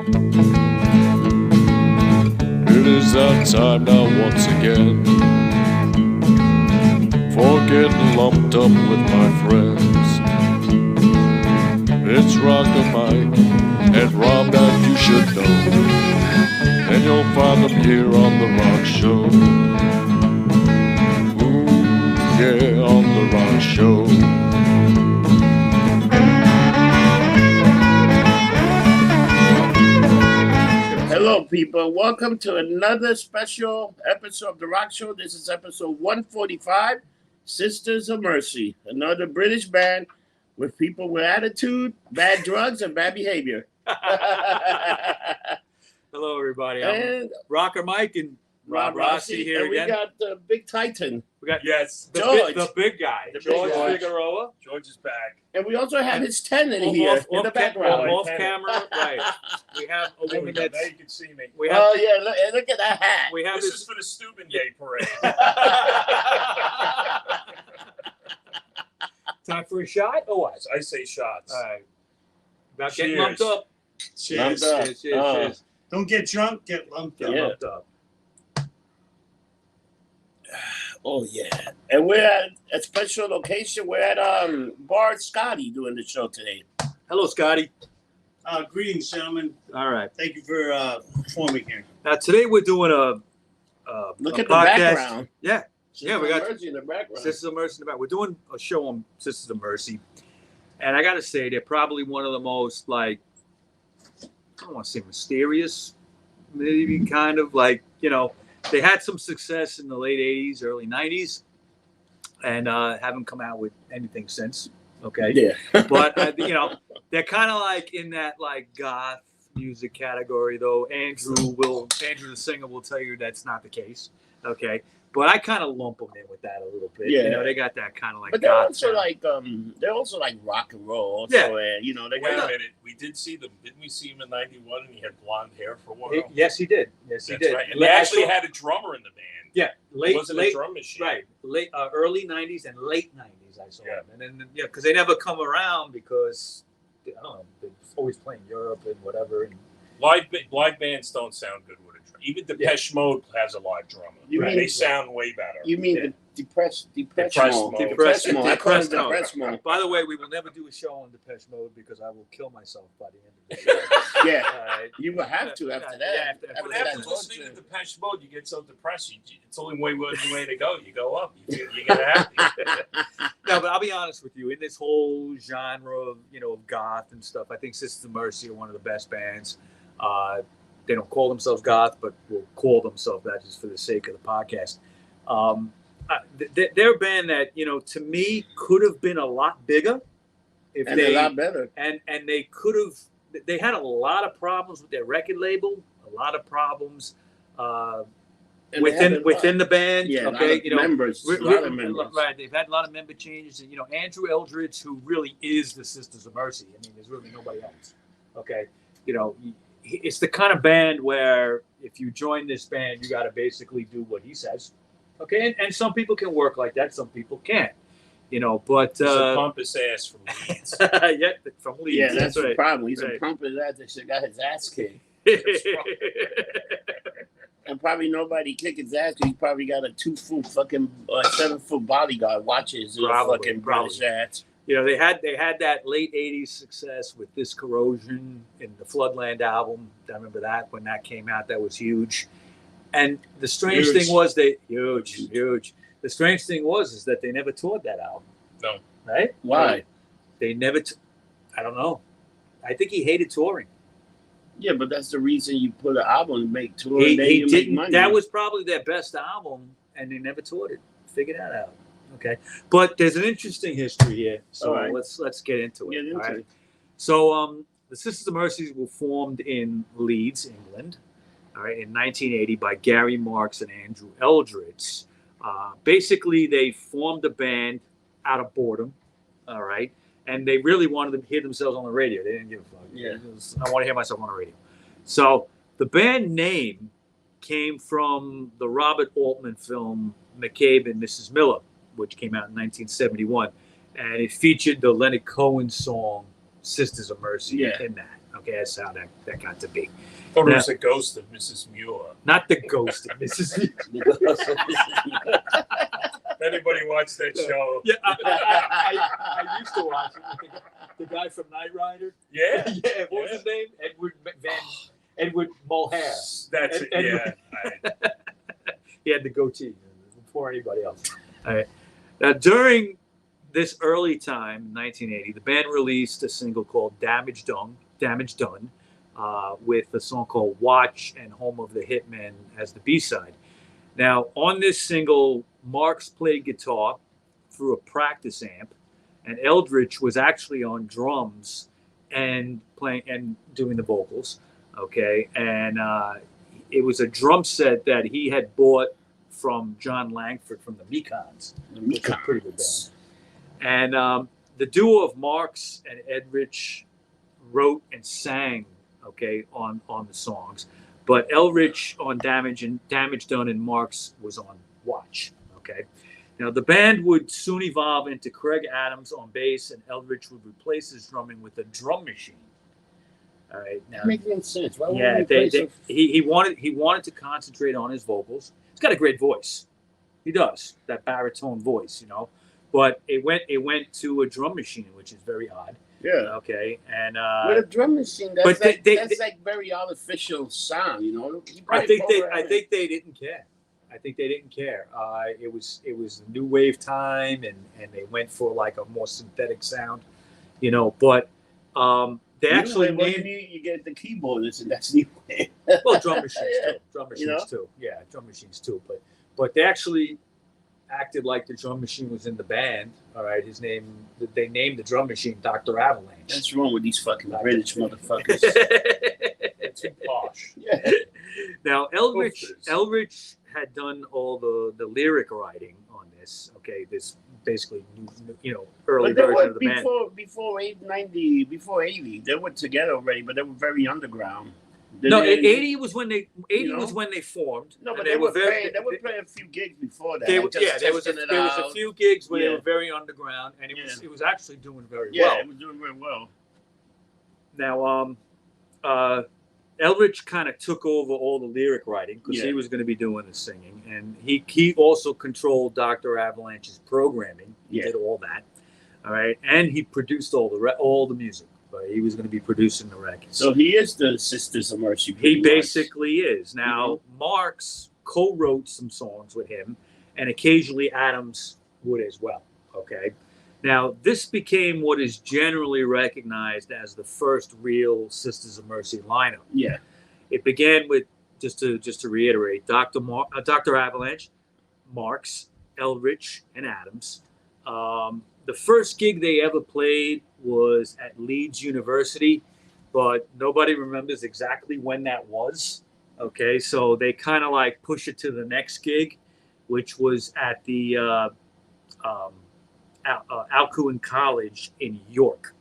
It is that time now once again, for getting lumped up with my friends. It's RockerMike and Rob that you should know, and you'll find them here on the Rockshow. Ooh, yeah, on the Rockshow. Hello, people. Welcome to another special episode of The Rock Show. This is episode 145, Sisters of Mercy, another British band with people with attitude, bad drugs, and bad behavior. Hello, everybody. I'm RockerMike and Rob Rossi here and again. We got the big titan. We got George. the big guy, George Figueroa. George is back. And we also have his tenant here in the background. Off camera, right. We have a woman that's... Now you can see me. Look at that hat. We have This is for the Steuben Day parade. Time for a shot? Oh, what? I say shots. All right. About Cheers. getting lumped up. Cheers. Cheers. Don't get drunk, get lumped up. Yeah. Lumped up. Oh, yeah. And we're at a special location. We're at Bar Scotty doing the show today. Hello, Scotty. Greetings, gentlemen. All right. Thank you for performing here. Now, today we're doing a Look a at the podcast. background. Yeah. Yeah, we got Mercy in the background. Sisters of Mercy in the back. We're doing a show on Sisters of Mercy. And I got to say, they're probably one of the most, like, I don't want to say mysterious, maybe kind of like, you know, they had some success in the late 80s, early 90s, and haven't come out with anything since. Okay. Yeah. But, you know, they're kind of like in that, like, goth music category, though. Andrew the singer will tell you that's not the case. Okay. But I kind of lump them in with that a little bit. Yeah. You know, they got that kind of like. But they're goth also sound. like rock and roll. Also, Yeah. You know, they Wait a got. minute. We did see them. Didn't we see him in 91 and he had blonde hair for a while? Yes, he did. Yes, he That's did. right. And they actually had a drummer in the band. Yeah, It wasn't a drum machine. Right, late, early '90s and late '90s. I saw Yeah. him, and then because they never come around because I don't know, they're always playing Europe and whatever. And Live bands don't sound good with a drum. Even Depeche Mode has a live drummer. You mean- They sound way better. You mean Yeah. the depressed mode? Depressed mode. Depressed mode. I call it Depressed mode. depressed mode. by the way, we will never do a show on Depeche Mode because I will kill myself by the end of the show. Yeah. All right. You will have to after that. Yeah, But after after that listening to torture. Depeche Mode, you get so depressed. It's the only way to go. You go up. You get happy. No, but I'll be honest with you. In this whole genre of, you know, of goth and stuff, I think Sisters of Mercy are one of the best bands. They don't call themselves goth, but will call themselves that just for the sake of the podcast. They're a band that, you know, to me could have been a lot bigger if And they a lot better. and they could have. They had a lot of problems with their record label, a lot of problems And they had within the band. Yeah, okay, you know, members. A lot of members. Right, they've had a lot of member changes, and you know, Andrew Eldritch, who really is the Sisters of Mercy. I mean, there's really nobody else. Okay, you know, it's the kind of band where if you join this band, you got to basically do what he says. Okay, and some people can work like that, some people can't. You know, but He's a pompous ass from Leeds. yeah, from Leeds. Yeah, that's the right. problem. He's Right. a pump his ass. They should got his ass kicked. That's And probably nobody kick his ass. He probably got a 2-foot fucking 7-foot bodyguard watches his Probably, fucking British ass. You know, they had that late '80s success with this Corrosion in the Floodland album. I remember that when that came out, that was huge. And the strange Huge. thing was huge. The strange thing is that they never toured that album. No. Right? Why? They never. I don't know. I think he hated touring. Yeah, but that's the reason you put an album to make tour. He and then you make didn't. money. That was probably their best album, and they never toured it. Figure that out. Okay, but there's an interesting history here, so All right. let's get into it. Get into all right? it. So the Sisters of Mercy were formed in Leeds, England, all right, in 1980 by Gary Marks and Andrew Eldritch. Basically, they formed a band out of boredom, all right, and they really wanted to hear themselves on the radio. They didn't give a fuck. Yeah. It was, I want to hear myself on the radio. So the band name came from the Robert Altman film McCabe and Mrs. Miller, which came out in 1971, and it featured the Leonard Cohen song "Sisters of Mercy" Yeah. in that. Okay, that's how that got to be. Thought it was a ghost of Mrs. Muir. Not the ghost of Mrs. If anybody watched that show, Yeah, I used to watch it. The guy from Knight Rider. yeah, Yeah, what was his name? Edward Mulhare. that's it. Edward- Yeah, He had the goatee before anybody else. All right. Now, during this early time, 1980, the band released a single called Damage Done, with a song called Watch and Home of the Hitmen as the B-side. Now, on this single, Marks played guitar through a practice amp, and Eldritch was actually on drums and playing and doing the vocals. Okay, and it was a drum set that he had bought from John Langford from the Mekons, which is a pretty good band. And the duo of Marks and Eldritch wrote and sang, okay, on the songs, but Eldritch on Damage Done and Marks was on Watch. Okay, now the band would soon evolve into Craig Adams on bass, and Eldritch would replace his drumming with a drum machine. All right, now Making sense. Why yeah, he wanted to concentrate on his vocals. He's got a great voice. He does, that baritone voice, you know. But it went to a drum machine, which is very odd. Yeah. Okay, and With a drum machine, that's but that's like very artificial sound, you know. I think they didn't care. I think they didn't care. It was the new wave time, and they went for like a more synthetic sound, you know. But they actually named you get the keyboard. That's new wave. well drum machines too. Drum machines You know? too. Yeah, drum machines too. But they actually acted like the drum machine was in the band. All right, they named the drum machine Doktor Avalanche. What's wrong with these fucking British motherfuckers? it's too posh. Yeah. Now, Eldritch Hoofers. had done all the lyric writing on this. Okay, this basically early But they version were of the band. before 80, they were together already, but they were very underground. No, They- 80 was when they You was know? when they formed. No, and but they were playing a few gigs before that. There like was just testing it a out. few gigs where they Yeah. were very underground, and it Yeah. was actually doing very Yeah, well. it was doing very well. Now, Eldritch kind of took over all the lyric writing because Yeah. he was going to be doing the singing, and he also controlled Doktor Avalanche's programming. He Yeah. did all that, all right, and he produced all the music. But he was going to be producing the records. So he is the Sisters of Mercy. He pretty much. basically is. Now, Marks co-wrote some songs with him, and occasionally Adams would as well. Okay. Now, this became what is generally recognized as the first real Sisters of Mercy lineup. Yeah. It began with, just to reiterate, Doktor Avalanche, Marks, Eldritch, and Adams. The first gig they ever played was at Leeds University, but nobody remembers exactly when that was. Okay, so they kind of like push it to the next gig, which was at the Alcuin College in York.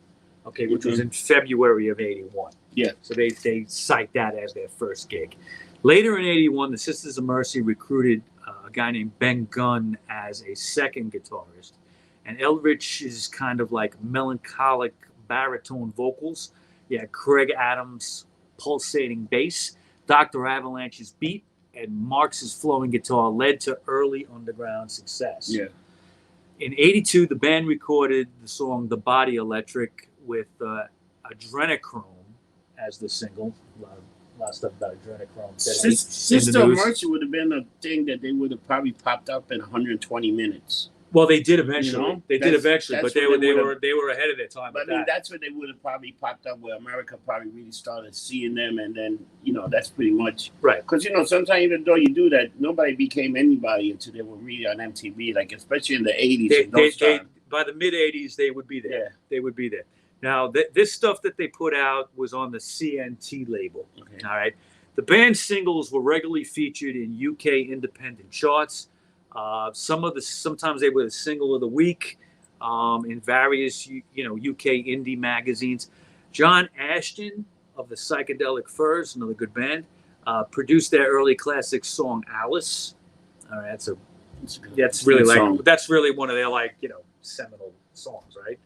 Okay, which was in February of '81. Yeah. So they cite that as their first gig. Later in '81, the Sisters of Mercy recruited a guy named Ben Gunn as a second guitarist. And Eldritch is kind of like melancholic baritone vocals. You had Craig Adams' pulsating bass, Doktor Avalanche's beat, and Marks's flowing guitar led to early underground success. Yeah. In '82, the band recorded the song "The Body Electric" with Adrenochrome as the single. A lot of stuff about adrenochrome. Sister of Mercy would have been a thing that they would have probably popped up in 120 minutes. Well, they did eventually. You know, they did eventually, that's but they what were ahead of their time. But I mean, that's when they would have probably popped up, where America probably really started seeing them, and then that's pretty much right. Because sometimes even though you do that, nobody became anybody until they were really on MTV, like especially in the '80s. By the mid '80s, they would be there. Yeah. They would be there. Now, this stuff that they put out was on the CNT label. Okay. All right. The band's singles were regularly featured in UK independent charts. Sometimes they were the single of the week in various UK indie magazines. John Ashton of the Psychedelic Furs, another good band, produced their early classic song "Alice." All right, that's really one of their seminal songs, right?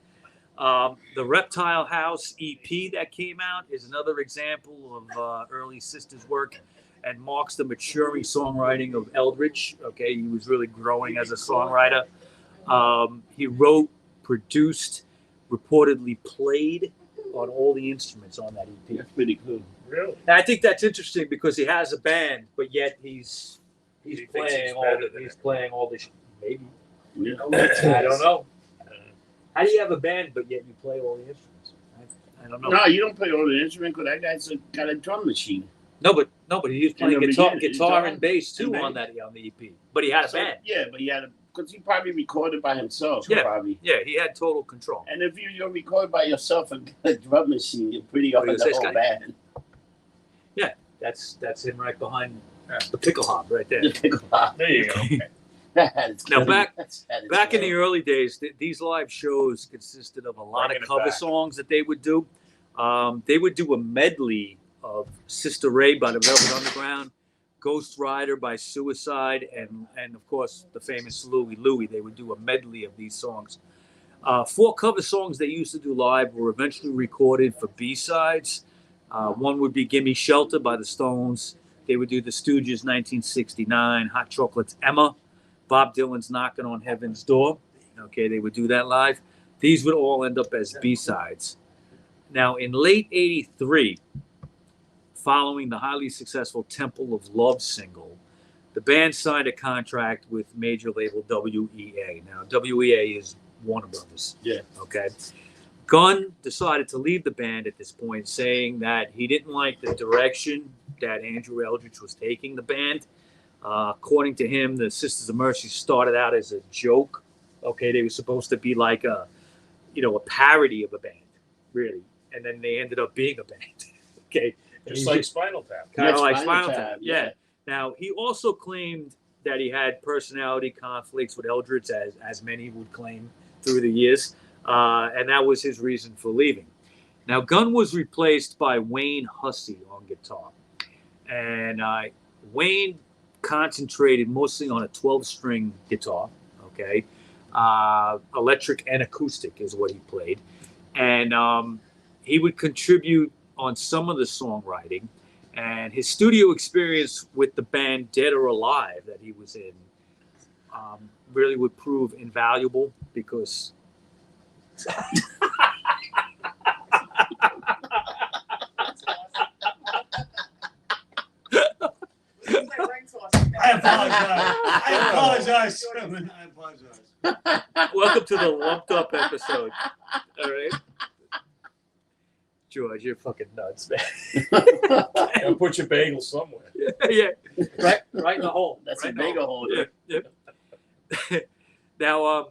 The Reptile House EP that came out is another example of early Sisters work and marks the maturing songwriting of Eldritch. Okay, he was really growing as a songwriter. He wrote, produced, reportedly played on all the instruments on that EP. That's pretty cool. Really? And I think that's interesting because he has a band, but yet he's playing all this. Maybe Yeah. I don't know. How do you have a band but yet you play all the instruments? I don't know. No, you don't play all the instruments because that guy's got a drum machine. No, but he was playing In the guitar beginning, and bass too and on the EP. But he had a band. Yeah, but he had because he probably recorded by himself. Yeah. Probably. Yeah, he had total control. And if you're recording by yourself and a drum machine, you're pretty up in the whole band. Yeah, that's him right behind the pickle hop right there. There you go. Now back in the early days, these live shows consisted of a lot Bringing of it cover back. songs that they would do. They would do a medley of Sister Ray by the Velvet Underground, Ghost Rider by Suicide, and of course the famous Louie Louie. They would do a medley of these songs. 4 cover songs they used to do live were eventually recorded for B-sides. One would be Gimme Shelter by the Stones. They would do the Stooges' 1969, Hot Chocolate's Emma, Bob Dylan's Knocking on Heaven's Door. Okay, they would do that live. These would all end up as B-sides. Now, in late '83, following the highly successful Temple of Love single, the band signed a contract with major label WEA. Now, WEA is Warner Brothers. Yeah. Okay. Gunn decided to leave the band at this point, saying that he didn't like the direction that Andrew Eldritch was taking the band. According to him, the Sisters of Mercy started out as a joke. Okay, they were supposed to be like a parody of a band, really, and then they ended up being a band. Okay, Just like Spinal Tap. kind of Yeah, like Spinal Spinal Tap, Tap. Yeah. Now he also claimed that he had personality conflicts with Eldritch, as many would claim through the years, and that was his reason for leaving. Now Gunn was replaced by Wayne Hussey on guitar, and Wayne concentrated mostly on a 12-string guitar, okay? Electric and acoustic is what he played. And he would contribute on some of the songwriting. And his studio experience with the band Dead or Alive that he was in really would prove invaluable because... I apologize, gentlemen. I apologize. Welcome to the Lumped Up episode. All right. George, you're fucking nuts, man. Gotta put your bagel somewhere. Yeah. Right in the hole. That's right a in the mega hole. hole. Yeah. Now,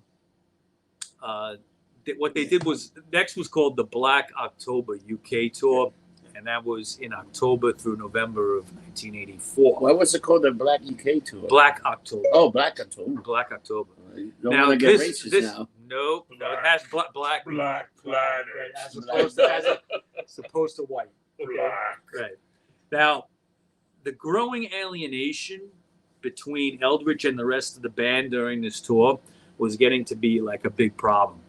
what they did was, next was called the Black October UK tour, and that was in October through November of 1984. What was it called? The Black UK tour? Black October. Oh, Black October. Black October. You don't want to get racist now. No, it has black. Black planet. As opposed to white. Black. Right. Now, the growing alienation between Eldritch and the rest of the band during this tour was getting to be like a big problem.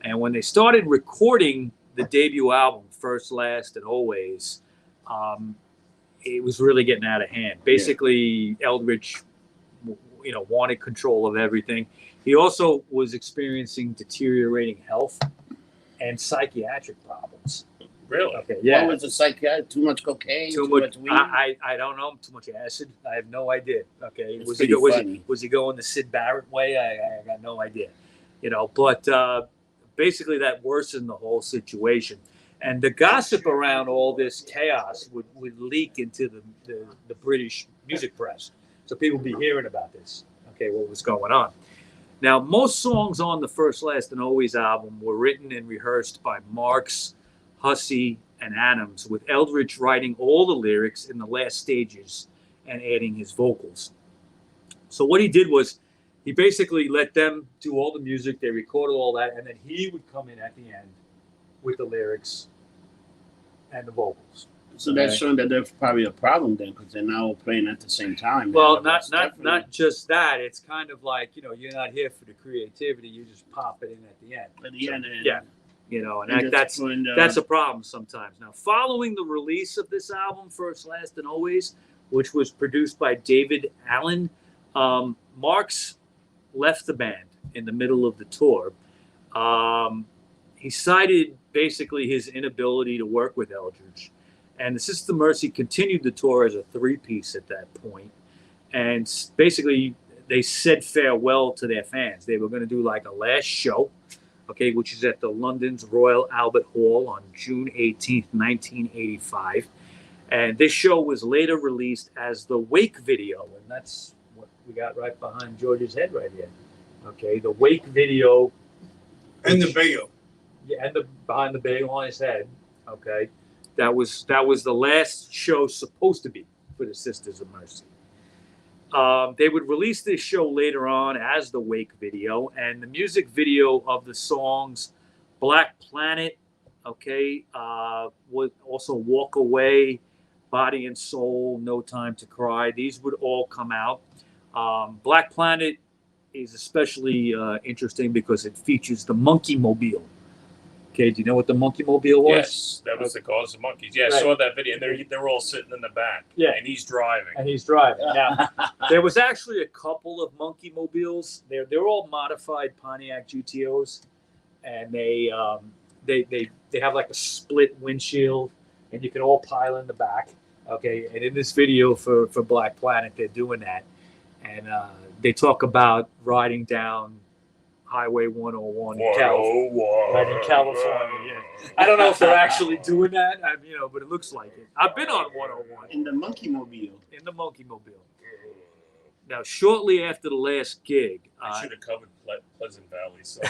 And when they started recording the debut album, First, Last, and Always, it was really getting out of hand. Basically, Eldritch, wanted control of everything. He also was experiencing deteriorating health and psychiatric problems. Really? Okay, yeah. What was the psychiatric? Too much cocaine? Too much weed? I don't know. Too much acid. I have no idea. Okay, It's was he pretty funny. was he going the Sid Barrett way? I got no idea. But basically that worsened the whole situation. And the gossip around all this chaos would leak into the British music press. So people would be hearing about this. Okay, what was going on. Now, most songs on the First, Last, and Always album were written and rehearsed by Marks, Hussey, and Adams, with Eldritch writing all the lyrics in the last stages and adding his vocals. So what he did was he basically let them do all the music, they recorded all that, and then he would come in at the end with the lyrics and the vocals. So that's showing that there's probably a problem then, because they're now playing at the same time. Well, That's definitely- not just that. It's kind of like, you're not here for the creativity. You just pop it in at the end. At the end, Yeah. You know, and And that's a problem sometimes. Now, following the release of this album, First, Last, and Always, which was produced by David Allen, Marks left the band in the middle of the tour. He cited basically his inability to work with Eldritch. And the Sisters of Mercy continued the tour as a three-piece at that point. And basically, they said farewell to their fans. They were going to do like a last show, okay, which is at the London's Royal Albert Hall on June 18th, 1985. And this show was later released as the Wake video. And that's what we got right behind George's head right here. Okay, the Wake video. And the bagel. Yeah, and behind the bagel on his head. Okay. That was the last show supposed to be for the Sisters of Mercy. They would release this show later on as the Wake video, and the music video of the songs Black Planet, okay, would also Walk Away, Body and Soul, No Time to Cry. These would all come out. Black Planet is especially interesting because it features the Monkey Mobile. Okay, do you know what the Monkey Mobile was? Yes, that was the cause of monkeys. Yeah, Right. I saw that video. And they're all sitting in the back. Yeah. And he's driving. And he's driving. Now, there was actually a couple of Monkey Mobiles. They're all modified Pontiac GTOs, and they have like a split windshield, and you can all pile in the back. Okay, and in this video for Black Planet, they're doing that, and they talk about riding down Highway 101 in California. Right in California, yeah. I don't know if they're actually doing that, but it looks like it. I've been on 101 in the Monkey Mobile. in the Monkey Mobile. Now, shortly after the last gig, I should have covered Pleasant Valley. So.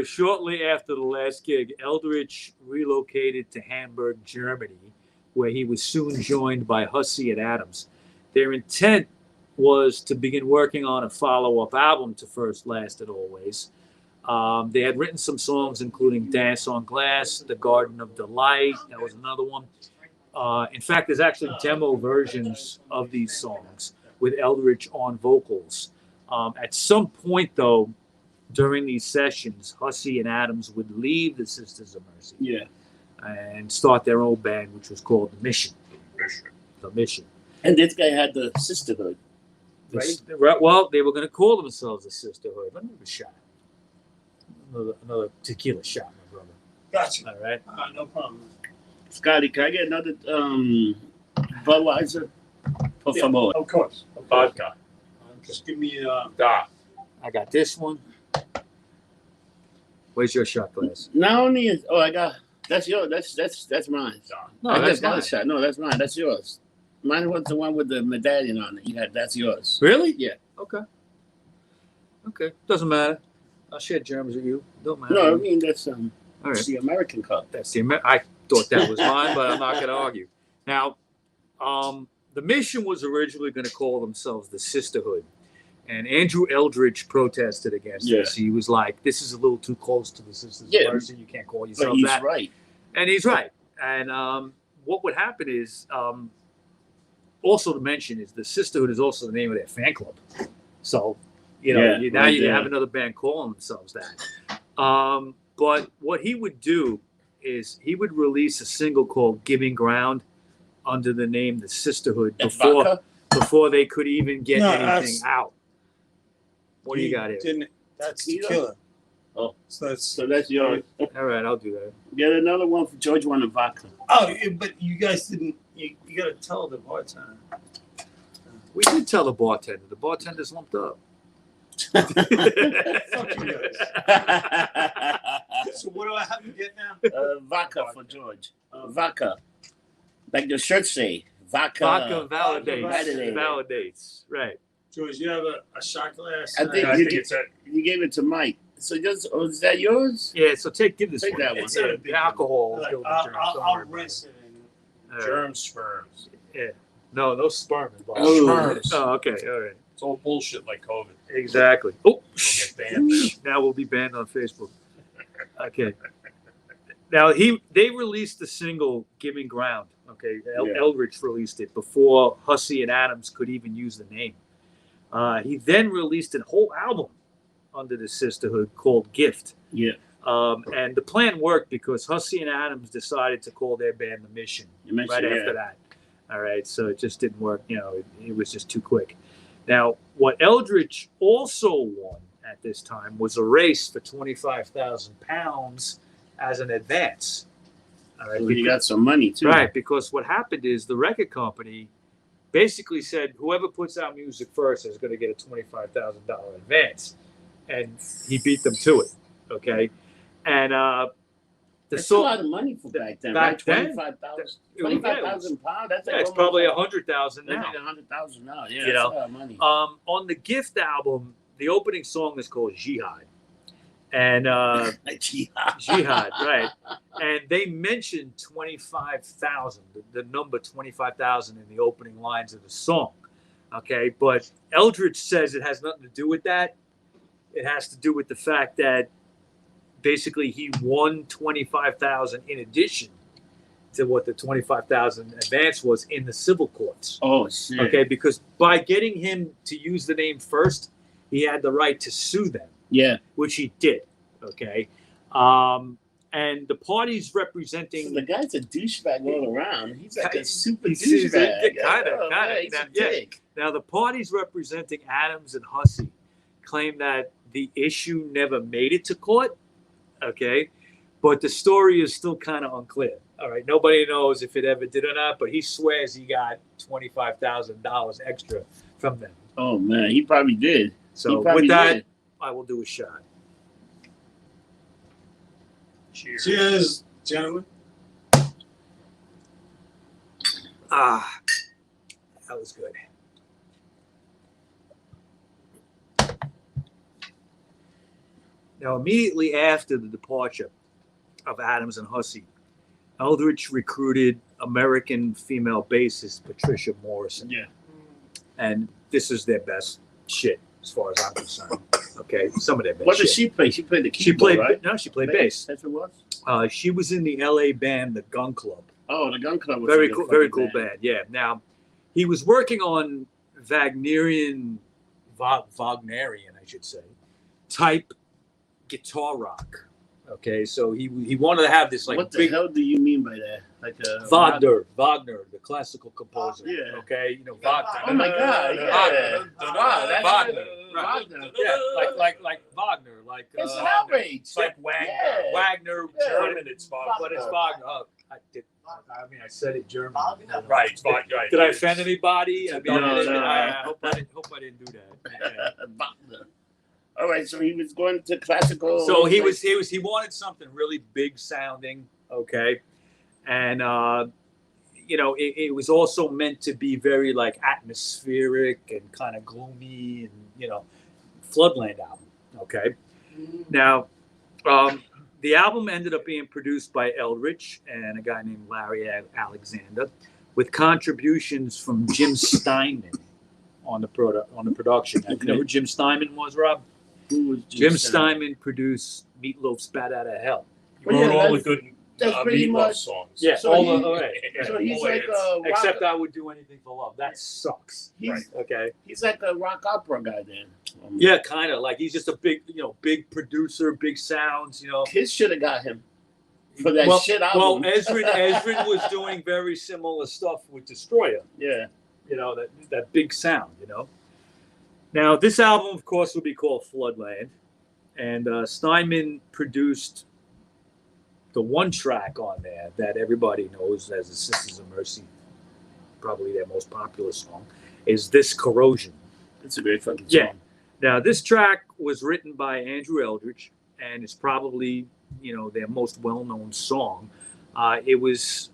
Shortly after the last gig, Eldritch relocated to Hamburg, Germany, where he was soon joined by Hussey and Adams. Their intent was to begin working on a follow-up album to First, Last, and Always. They had written some songs, including Dance on Glass, The Garden of Delight. That was another one. In fact, there's actually demo versions of these songs with Eldritch on vocals. At some point, though, during these sessions, Hussey and Adams would leave the Sisters of Mercy and start their own band, which was called The Mission. The Mission. And this guy had the Sisterhood. Right. Well, they were going to call themselves the Sisterhood. Let me have a shot. Another tequila shot, my brother. Gotcha. All right. No problem. Scotty, can I get another Budweiser? Por favor. Of course. Vodka. Just give me I got this one. Where's your shot glass? Not only is I got that's yours. That's mine. No, I that's got mine. a shot. No, that's mine. That's yours. Mine was the one with the medallion on it. That's yours. Really? Yeah. Okay. Doesn't matter. I'll share germs with you. Don't matter. No, I mean that's All right. the American cup. That's the I thought that was mine, but I'm not going to argue. Now, the Mission was originally going to call themselves the Sisterhood, and Andrew Eldritch protested against this. He was like, "This is a little too close to the Sisters of Mercy. You can't call yourself But he's that." right. And he's right. And what would happen is, also to mention, is the Sisterhood is also the name of their fan club. So, you have another band calling themselves that. But what he would do is he would release a single called Giving Ground under the name The Sisterhood before they could even get anything out. What do you got here? That's tequila. Oh, so that's yours. All right, I'll do that. Get another one for George wanted vodka. Oh, but you guys didn't. You got to tell the bartender. We did tell the bartender. The bartender's lumped up. Fuck you guys. So what do I have to get now? Vodka for George. Vodka. Like the shirt say. Vodka. Vodka validates. Validates. Right. George, you have a shot glass. I think you gave it to Mike. So is that yours? Yeah, so give this Take one. that one. It's not a big alcohol. Like, will kill the germs. Don't I'll worry about rinse it. All right. Germ sperms. Yeah. No sperm involved. Sperms. Oh, okay. All right. It's all bullshit like COVID. Exactly. Oh, We'll get banned. now we'll be banned on Facebook. Okay. Now they released the single "Giving Ground." Okay, Eldritch released it before Hussey and Adams could even use the name. He then released a whole album under the Sisterhood called Gift. Yeah. And the plan worked because Hussey and Adams decided to call their band The Mission after that. All right, so it just didn't work. You know, it was just too quick. Now, what Eldritch also won at this time was a race for £25,000 as an advance. All right, So you got some money too. Right, because what happened is the record company basically said whoever puts out music first is going to get a $25,000 advance, and he beat them to it. Okay, and that's a lot of money for back then. Back right? then, £25,000 £25,000. That's like it's probably $100,000 That's now. like $100,000 now. Yeah, You that's know, a lot of money. On the Gift album, the opening song is called Jihad, and Jihad, right? And they mentioned 25,000, the number 25,000 in the opening lines of the song. Okay, but Eldritch says it has nothing to do with that. It has to do with the fact that basically he won 25,000 in addition to what the 25,000 advance was in the civil courts. Oh, shit. Okay, because by getting him to use the name first, he had the right to sue them. Yeah. Which he did. Okay. And the parties representing... So the guy's a douchebag all around. He's like a super He's douchebag. kind of. He's a dick. Now, the parties representing Adams and Hussey claim that the issue never made it to court. Okay. But the story is still kind of unclear. All right. Nobody knows if it ever did or not, but he swears he got $25,000 extra from them. Oh, man. He probably did. So with that, I will do a shot. Cheers, gentlemen. Ah, that was good. Now, immediately after the departure of Adams and Hussey, Eldritch recruited American female bassist Patricia Morrison. Yeah. And this is their best shit, as far as I'm concerned. Okay, some of their best What shit. did she play? She played the keyboard, right? No, she played bass. That's what it was? She was in the LA band, The Gun Club. Oh, the Gun Club was Very cool band. Yeah. Now, he was working on Wagnerian, I should say, type guitar rock. Okay, so he wanted to have this like what the big. hell do you mean by that? Like Wagner, the classical composer. Yeah. Okay, you know Wagner. Oh my God! Yeah. Wow, that's Wagner. Wagner. Yeah, like Wagner, like. It's an outrage. It's like Wagner. Yeah. Wagner, German, it's Wagner. but it's Wagner. Oh, I said it German. Right, it's Wagner. Right. Did I offend anybody? I mean, No. I hope I didn't do that. Yeah. Wagner. All right, so he was going to classical. So he wanted something really big sounding, okay, and you know it was also meant to be very like atmospheric and kind of gloomy and you know Floodland album, okay. Now the album ended up being produced by Eldritch and a guy named Larry Alexander, with contributions from Jim Steinman on the production. Okay. You know who Jim Steinman was, Rob? Who was Jim Steinman produced Meatloaf's "Bat Out of Hell." He wrote all the good that's pretty Meatloaf much songs. Yeah, So all right. So he's Boy, like Except I Would Do Anything for Love. That sucks. He's, Okay. he's like a rock opera guy then. Yeah, kind of. Like he's just a big, big producer, big sounds. Kids should have got him for that shit album. Well, Ezrin was doing very similar stuff with Destroyer. Yeah. That big sound. Now, this album, of course, will be called Floodland, and Steinman produced the one track on there that everybody knows as the Sisters of Mercy, probably their most popular song, is this Corrosion. It's a great fucking song. Yeah. Now, this track was written by Andrew Eldritch, and it's probably, their most well-known song. It was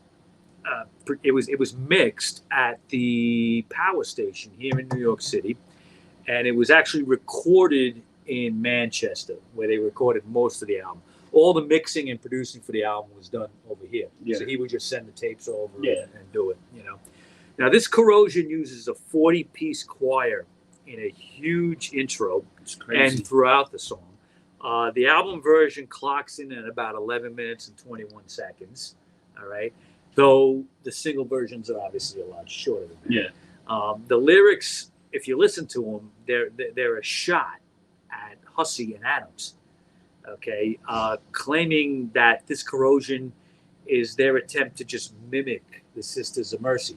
mixed at the power station here in New York City. And it was actually recorded in Manchester, where they recorded most of the album. All the mixing and producing for the album was done over here. Yeah. So he would just send the tapes over and do it, Now, this Corrosion uses a 40-piece choir in a huge intro and throughout the song. The album version clocks in at about 11 minutes and 21 seconds, all right? Though the single versions are obviously a lot shorter than that. Yeah. The lyrics, if you listen to them, they're a shot at Hussey and Adams, okay, claiming that this Corrosion is their attempt to just mimic the Sisters of Mercy.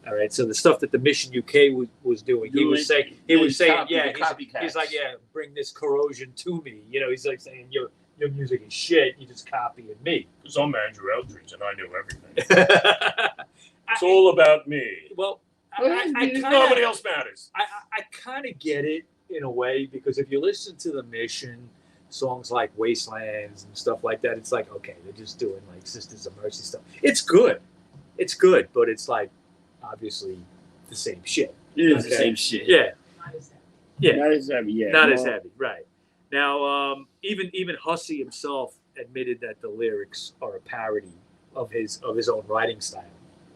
All right, so the stuff that the Mission UK was doing, he was saying, he's like, yeah, bring this Corrosion to me. You know, he's like saying, your music is shit. You just copying me. Because I'm Andrew Eldritch and I knew everything. It's all about me. Well, Nobody else matters. I kind of get it in a way, because if you listen to the Mission, songs like Wastelands and stuff like that, it's like, okay, they're just doing like Sisters of Mercy stuff. It's good, but it's like obviously the same shit. It is the same shit. Yeah. Yeah. Not as heavy. Yeah. Not as heavy, right? Now, even Hussey himself admitted that the lyrics are a parody of his own writing style.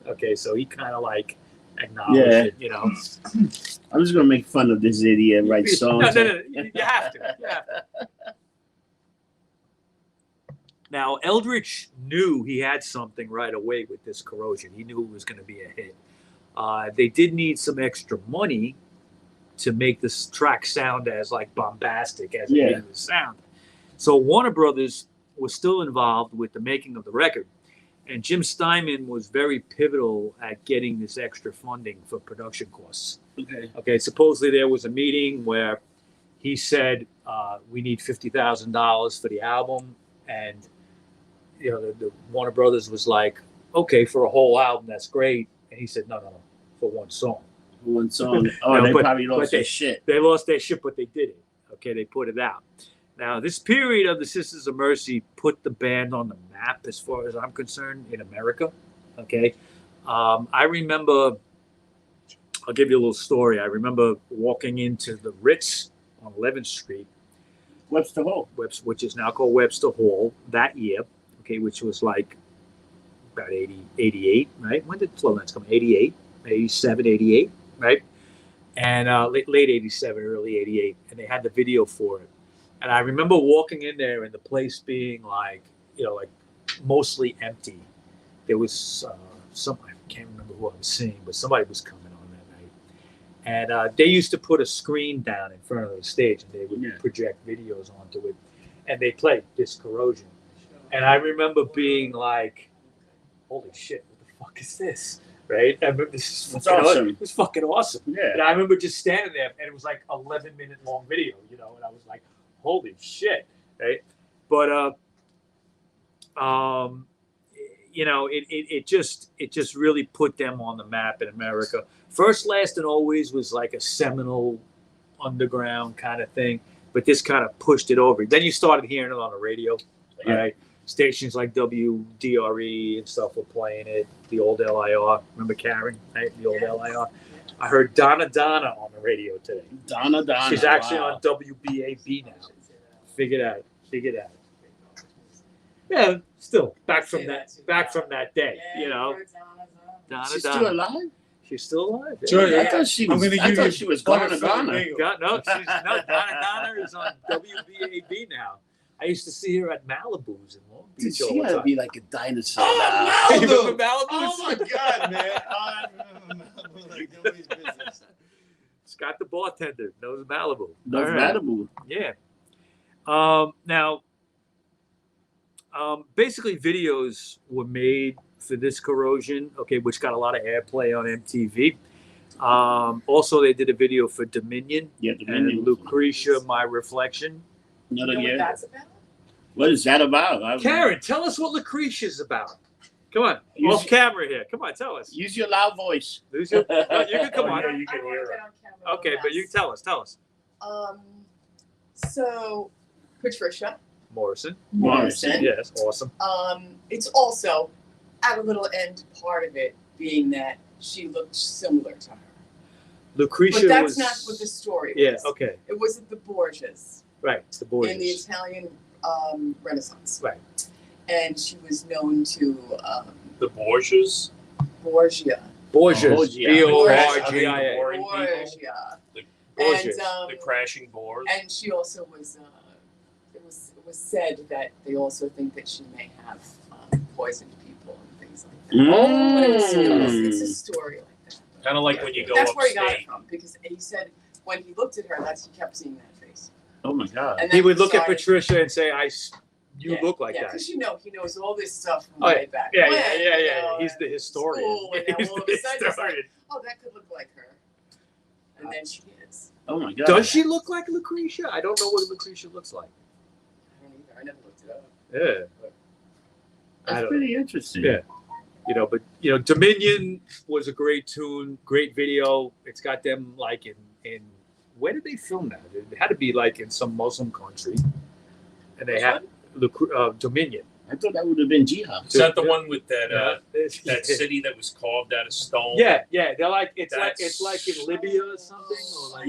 Okay, so he kind of like acknowledged it, you know. I'm just gonna make fun of this idiot, write songs. No, you have to. Now, Eldritch knew he had something right away with this Corrosion. He knew it was going to be a hit. They did need some extra money to make this track sound as like bombastic as it was sound. So Warner Brothers was still involved with the making of the record, and Jim Steinman was very pivotal at getting this extra funding for production costs. Okay. Supposedly there was a meeting where he said, "We need $50,000 for the album," and you know the Warner Brothers was like, "Okay, for a whole album, that's great." And he said, "No, for one song." One song. Oh, they probably lost their shit. They lost their shit, but they did it. Okay, they put it out. Now, this period of the Sisters of Mercy put the band on the map, as far as I'm concerned, in America. Okay, I remember. I'll give you a little story. I remember walking into the Ritz on 11th Street, Webster Hall, which is now called Webster Hall, that year. Okay, which was like about 88, right? When did Floodland come? 88, 87, 88. Right, and late 87, early 88, and they had the video for it. And I remember walking in there and the place being like, you know, like mostly empty. There was I can't remember who I was seeing, but somebody was coming on that night. And they used to put a screen down in front of the stage, and they would project videos onto it, and they played this Corrosion. And I remember being like, "Holy shit, what the fuck is this?" Right? I remember this is awesome. It was fucking awesome. Yeah. And I remember just standing there, and it was like 11-minute long video, you know, and I was like, holy shit. Right? But you know, it just really put them on the map in America. First, Last, and Always was like a seminal underground kind of thing, but this kind of pushed it over. Then you started hearing it on the radio, right? Stations like WDRE and stuff were playing it. The old LIR. Remember Karen? Right? The old LIR. I heard Donna on the radio today. Donna. She's actually on WBAB now. Figured out. Yeah, still back from that day. You know. Donna. She's still alive? She's still alive. Yeah. Sure, I thought she was gone. No, Donna is on WBAB now. I used to see her at Malibu's in Long Beach. She had to be like a dinosaur. Oh, now. you remember Malibu's? Oh my God, man! I remember Malibu like nobody's business. Scott the bartender knows Malibu. Knows Malibu. Yeah. Now, basically, videos were made for this Corrosion, okay, which got a lot of airplay on MTV. Also, they did a video for Dominion. Yeah, Dominion. And Lucretia, My Reflection. You know what that's about? What is that about? Karen, tell us what Lucretia's about. Come on, off camera here. Come on, tell us. Use your loud voice. You can come on. Yeah, you can hear her. Okay, but you tell us. So, Patricia Morrison. Yes, awesome. It's also, at a little end part of it, being that she looked similar to her. Lucretia but that's not what the story was. Yeah, okay. It was the Borgias. Right, it's the Borgias. In the Italian Renaissance. Right. And she was known to... the Borgias? Borgia. Borgias. B-O-R-G-I-A. Borgia. The crashing board. And she also was... it was said that they also think that she may have poisoned people and things like that. But it's a story like that. Kind of like when you go That's upstate. where he got it from, because he said when he looked at her, he kept seeing that face. Oh my God. And He then would look at started- Patricia and say, you look like yeah, that. because he knows all this stuff from Oh, way back. Yeah, when, yeah. you know, He's the historian. School, and then He's all of the a sudden it's like, historian. oh, that could look like her. And then she is. Oh my God. Does she look like Lucretia? I don't know what Lucretia looks like. I don't either. I never looked it up. Yeah. I That's don't pretty interesting. Yeah. But Dominion was a great tune, great video. It's got them like in where did they film that? It had to be like in some Muslim country, and they had Dominion. I thought that would have been Jihad. Is that the one with that Yeah. that city that was carved out of stone? Yeah. They're like it's That's- like in Libya or something, or like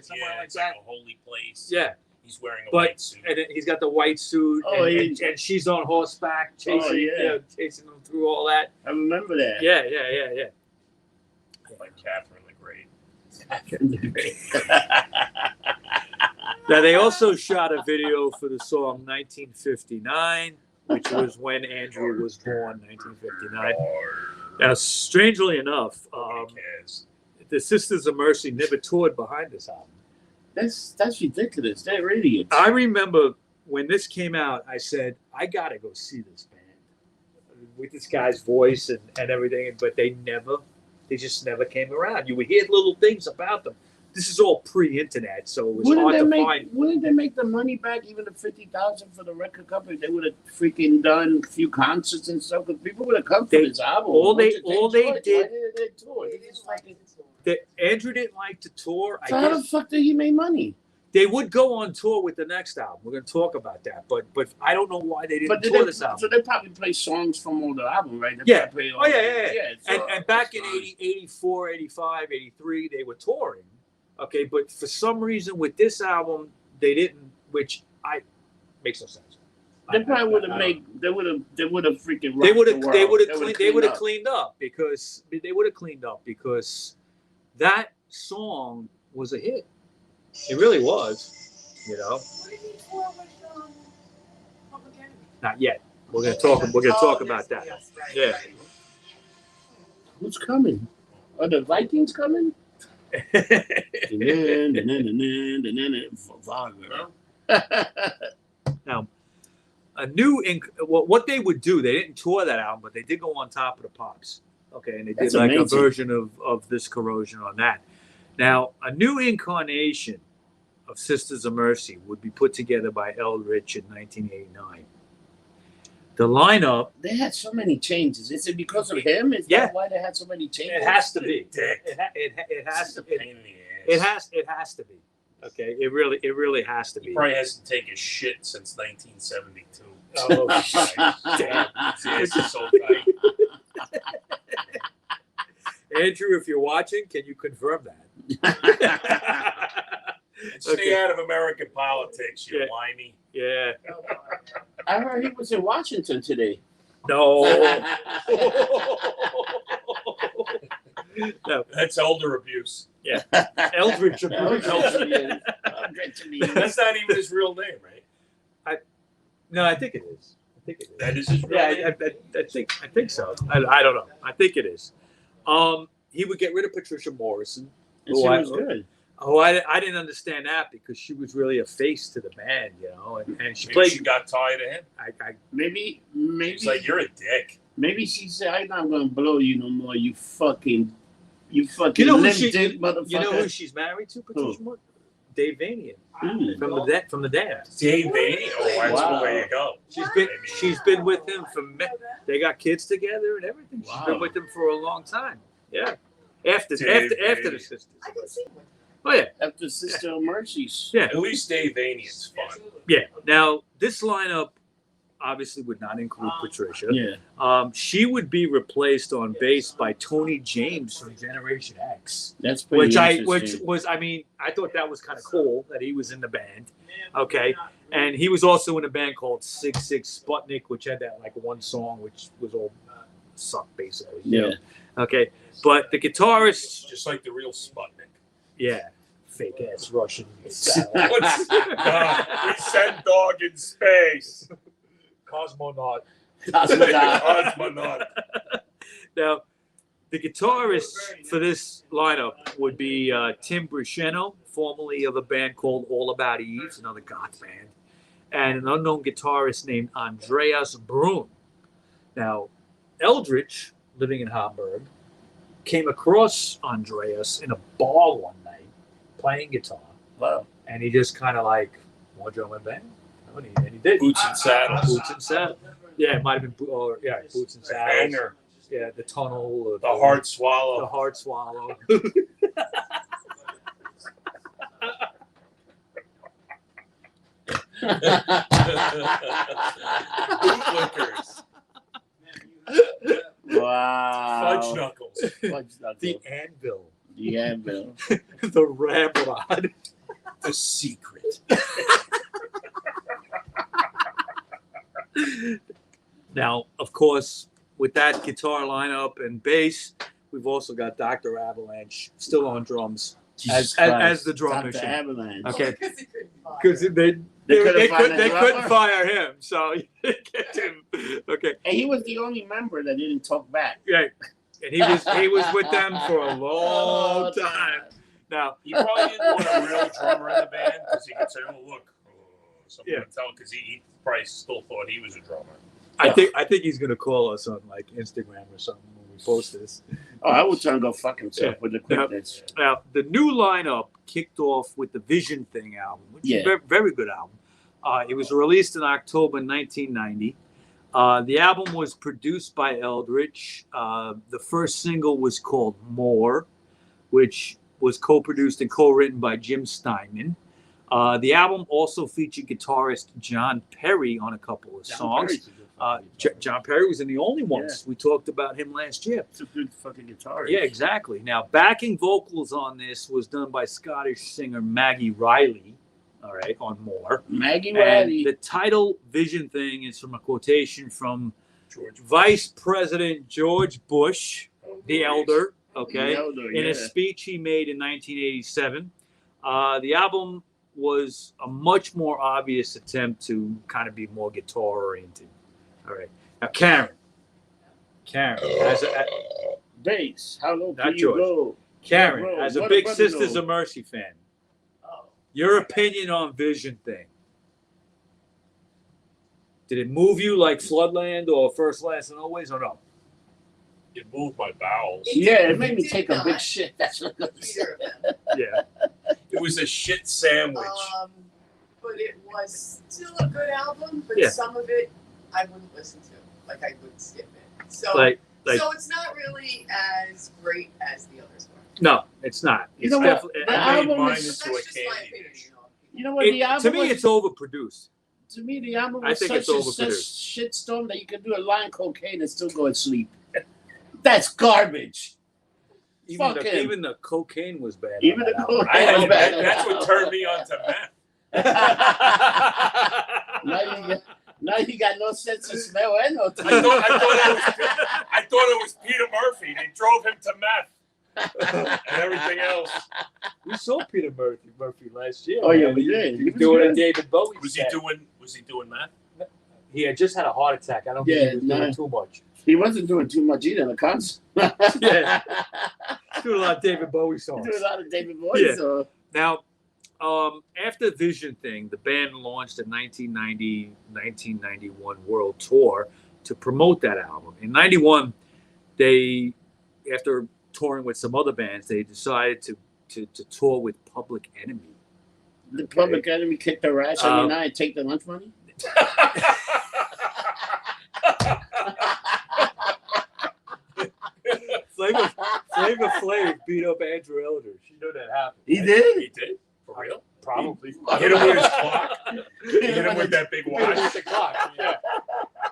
somewhere like it's that. like a holy place. Yeah, He's wearing a but white suit. and then he's got the white suit, Oh, and she's on horseback chasing, chasing them through all that. I remember that. Yeah. Like Catherine the Great. Now they also shot a video for the song 1959, which was when Andrew was born, 1959. Now, strangely enough, Nobody cares. the Sisters of Mercy never toured behind this album. That's ridiculous. They're idiots. I remember when this came out, I said, I gotta go see this band with this guy's voice and everything, but they just never came around. You would hear little things about them. This is all pre-internet, so it was hard to find. Wouldn't they make the money back, even the $50,000 for the record company? They would have freaking done a few concerts and stuff. Because people would have come for this album. all they toured? did- Why didn't they tour? They just like it. Andrew didn't like to tour. So I how the guess fuck did he make money? they would go on tour with the next album. We're going to talk about that, but I don't know why they didn't tour this album. So they probably play songs from all the album, right? They Yeah. probably play Oh, yeah. so- And back in 80, 84, 85, 83, they were touring. Okay, but for some reason with this album, they didn't, which makes no sense. They probably would have made. They would have freaking. They would rocked the have. They world. would have up. cleaned up because that song was a hit. It really was. What did he tour with Public Enemy? Not yet. We're gonna talk. We're gonna talk about that. Yes, right, Yeah. right. Who's coming? Are the Vikings coming? Now, what they would do, they didn't tour that album, but they did go on Top of the Pops. Okay, and they did That's like amazing. a version of this Corrosion on that. Now, a new incarnation of Sisters of Mercy would be put together by Eldritch in 1989. The lineup, They had so many changes. Is it because of him? Is Yeah. that why they had so many changes? it has to be. Dick. It has to. Pain in the ass. It has to be. Okay, it really has to He be. probably hasn't taken a shit since 1972. Oh, damn. His ass is so tight. Andrew, if you're watching, can you confirm that? Stay Okay. out of American politics, you Yeah. limey. Yeah. I heard he was in Washington today. No. No. That's elder abuse. Eldritch. That's not even his real name, right? No, I think it is. That is his real Yeah, name. I think so. I don't know. I think it is. He would get rid of Patricia Morrison. And she was good. Oh, I didn't understand that because she was really a face to the band, and she Maybe played. she got tired of him. Maybe He's like, you're a dick. maybe she said, "I'm not gonna blow you no more. You fucking You know who limp she? dick motherfucker." You know who she's married to? Patricia Morrison? Dave Vanian Mm. from the Dams. Dave Beatty? Oh, that's Wow. the way you go. She's been with him for. They got kids together and everything. She's Wow. been with him for a long time. Yeah. After Dave the Vanian. sisters. I can see one. Oh yeah. After Sister of Mercy's. Yeah. At least Dave Vanian's fun. Yeah. Now this lineup obviously would not include Patricia. Yeah, She would be replaced on bass by Tony James from Generation X, that's pretty which was I thought that was kind of cool that he was in the band. Okay, and he was also in a band called Sig Sputnik, which had that like one song which was all suck basically. Yeah. Okay, but the guitarist, Just like the real Sputnik. yeah, fake ass Russian. We send dog in space. Cosmonaut. Cosmonaut. Cosmonaut. Now, The guitarist for this lineup would be Tim Brusceno, formerly of a band called All About Eve, another goth band, and an unknown guitarist named Andreas Brun. Now, Eldritch, living in Hamburg, came across Andreas in a bar one night playing guitar. Wow. And he just kind of like, want to join my band? And he did. Boots and saddles. Boots and saddles. Yeah, it might have been, boots and saddles. Hanger. Yeah, the tunnel. The hard swallow. The hard swallow. Bootlickers. Wow. Fudge knuckles. The anvil. The anvil. The ramrod. The secret. Now, of course, with that guitar lineup and bass, we've also got Doktor Avalanche still on drums as the drum Doktor machine. Avalanche. Okay. Because he couldn't find Because it. they couldn't fire him, so you get him. Okay. And he was the only member that didn't talk back. Right. And he was with them for a long time. Now, He probably didn't want a real drummer in the band because he could say, "Oh, look," something would tell because he probably still thought he was a drummer. I think he's gonna call us on like Instagram or something when we post this. Oh, I would tell him to go fuck himself with the Now, quickness. now, the new lineup kicked off with the Vision Thing album, which is a very, very good album. It was released in October 1990. The album was produced by Eldritch. The first single was called More, which was co-produced and co-written by Jim Steinman. The album also featured guitarist John Perry on a couple of songs. John Perry was in the only ones. We talked about him last year. It's a good fucking guitarist. Yeah, exactly. Now, backing vocals on this was done by Scottish singer Maggie Riley, all right, on More. Maggie And Riley. the title Vision Thing is from a quotation from George Vice President George Bush, the elder, okay, The elder, in yeah. a speech he made in 1987. The album was a much more obvious attempt to kind of be more guitar-oriented. All right. Now, Karen, as a, Bass. How low Not can you George. go? Karen, Bro, as a what big brother Sisters know? of Mercy fan, Oh. your opinion on Vision Thing. Did it move you like Floodland or First, Last, and Always, or no? It moved my bowels. Yeah, it made me Did take a not. big shit. That's what I'm saying. Either of them. Yeah. It was a shit sandwich. But it was still a good album, but Yeah. some of it I wouldn't listen to. Like I would skip it. So Like, so it's not really as great as the others were. no, it's not. You It's know what? definitely. The I made album mine is- But into a that's just my candy opinion, dish. you know. You know what? The album to me, was, it's overproduced. to me, the album I was think such it's a overproduced. shitstorm that you could do a line cocaine and still go to sleep. That's garbage. Even Fuck the, him. even the cocaine was bad. Even on the that album. cocaine. That's what turned me on to meth. Now you got no sense of smell and no I taste. thought it was Peter Murphy. They drove him to meth and everything else. We saw Peter Murphy last year. Oh, yeah, man. we did. He He was was doing a good. David Bowie. Was he set. doing meth? He had just had a heart attack. I don't Yeah, think he was no. doing too much. He wasn't doing too much either in the concert. Yeah. He's doing a lot of David Bowie He songs. did a lot of David Bowie. Yeah. So. Now, after Vision Thing, the band launched a 1990-1991 world tour to promote that album. In 91, they, after touring with some other bands, they decided to tour with Public Enemy. The Public Enemy kicked their ass every night and take the lunch money? Flavor Flav beat up Andrew Eldritch. You know that happened. He right? did? He did? For real? Probably. Hit him with his clock. Hit him with that big Hit him with watch. the clock. Yeah.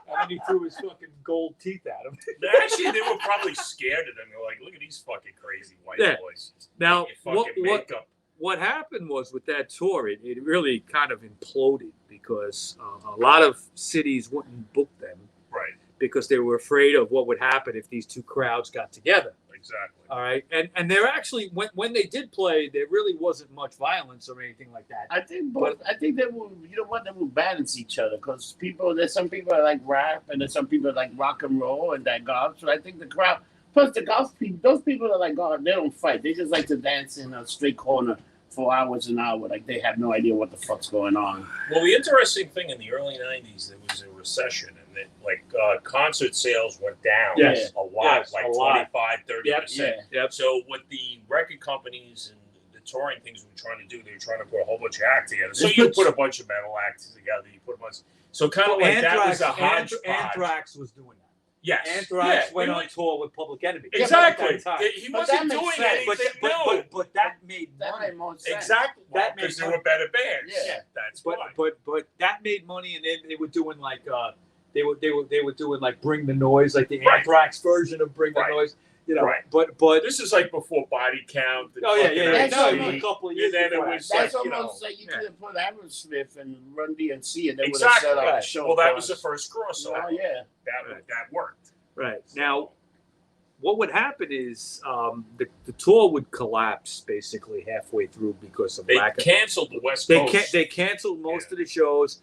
And then he threw his fucking gold teeth at him. Actually, they were probably scared of them. They're like, look at these fucking crazy white Yeah. boys. Now, Fucking makeup. what happened was with that tour, it really kind of imploded because a lot of cities wouldn't book them Right. because they were afraid of what would happen if these two crowds got together. Exactly. All right, and they're actually when they did play, there really wasn't much violence or anything like that. I think both. I think they will. You know what? They will balance each other because people. There's some people that like rap, and there's some people that like rock and roll and that golf. So I think the crowd Plus, the golf people, those people are like, God, they don't fight. They just like to dance in a straight corner for hours and hours. Like, they have no idea what the fuck's going on. Well, the interesting thing in the early 90s, there was a recession, and that, like, concert sales went down Yes. a lot, Yes, like a lot. 25, 30%. Yep. So what the record companies and the touring things were trying to do, they were trying to put a whole bunch of acts together. So you put a bunch of metal acts together, you put a bunch. So kind of like that was a hodgepodge. Anthrax was doing that. Yes. Anthrax Yeah, went he on went- tour with Public Enemy. Exactly. At that time. He But wasn't that doing makes sense. anything. But that made That money. made more sense. Exactly. That Because made they were better bands. Yeah. That's But why. but that made money, and they were doing like they were doing like Bring the Noise, like the Right. Anthrax version of Bring the Right. Noise. You know, Right. but This is like before Body Count. And oh yeah, fucking yeah. That's No, all it was right. a couple of And years then it before was that. That's like, you know, almost like you yeah. could have put Aerosmith and Run DMC and they would have Exactly. set up a Right. show. Well, that for was the us. first crossover. Oh, yeah. That worked. Right. Now, what would happen is the tour would collapse basically halfway through because of They lack of. canceled the West They Coast. they canceled most of the shows.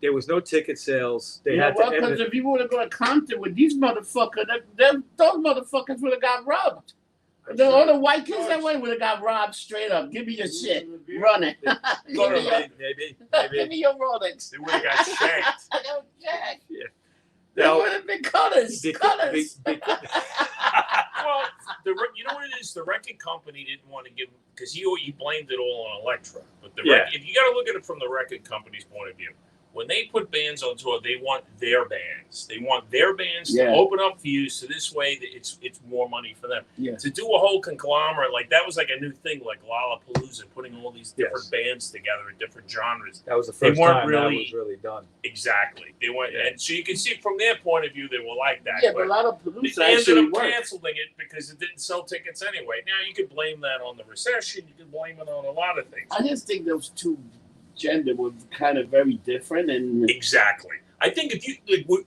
There was no ticket sales. They You know had what? to end Because it. if you would have gone to Compton with these motherfuckers, those motherfuckers would have got robbed. All the white kids that went would have got robbed straight up. Give me your shit. Run it. Give me your- Maybe. Give me your Rolex. They would have got shanked. I don't jack. Yeah. They Now, would have been colors. they- Colors. Well, you know what it is? The record company didn't want to give because he blamed it all on Elektra. But if you got to look at it from the record company's point of view, when they put bands on tour, they want their bands. They want their bands to open up for you, so this way it's more money for them. Yeah. To do a whole conglomerate like that was like a new thing, like Lollapalooza, putting all these different bands together in different genres. that was the They first weren't time really- that was really done. Exactly. They went, Yeah. and so you can see from their point of view, they were like that. Yeah, but a lot of They producers ended actually up work. canceling it because it didn't sell tickets anyway. Now you could blame that on the recession. You could blame it on a lot of things. I just think those two gender were kind of very different, and Exactly. I think if you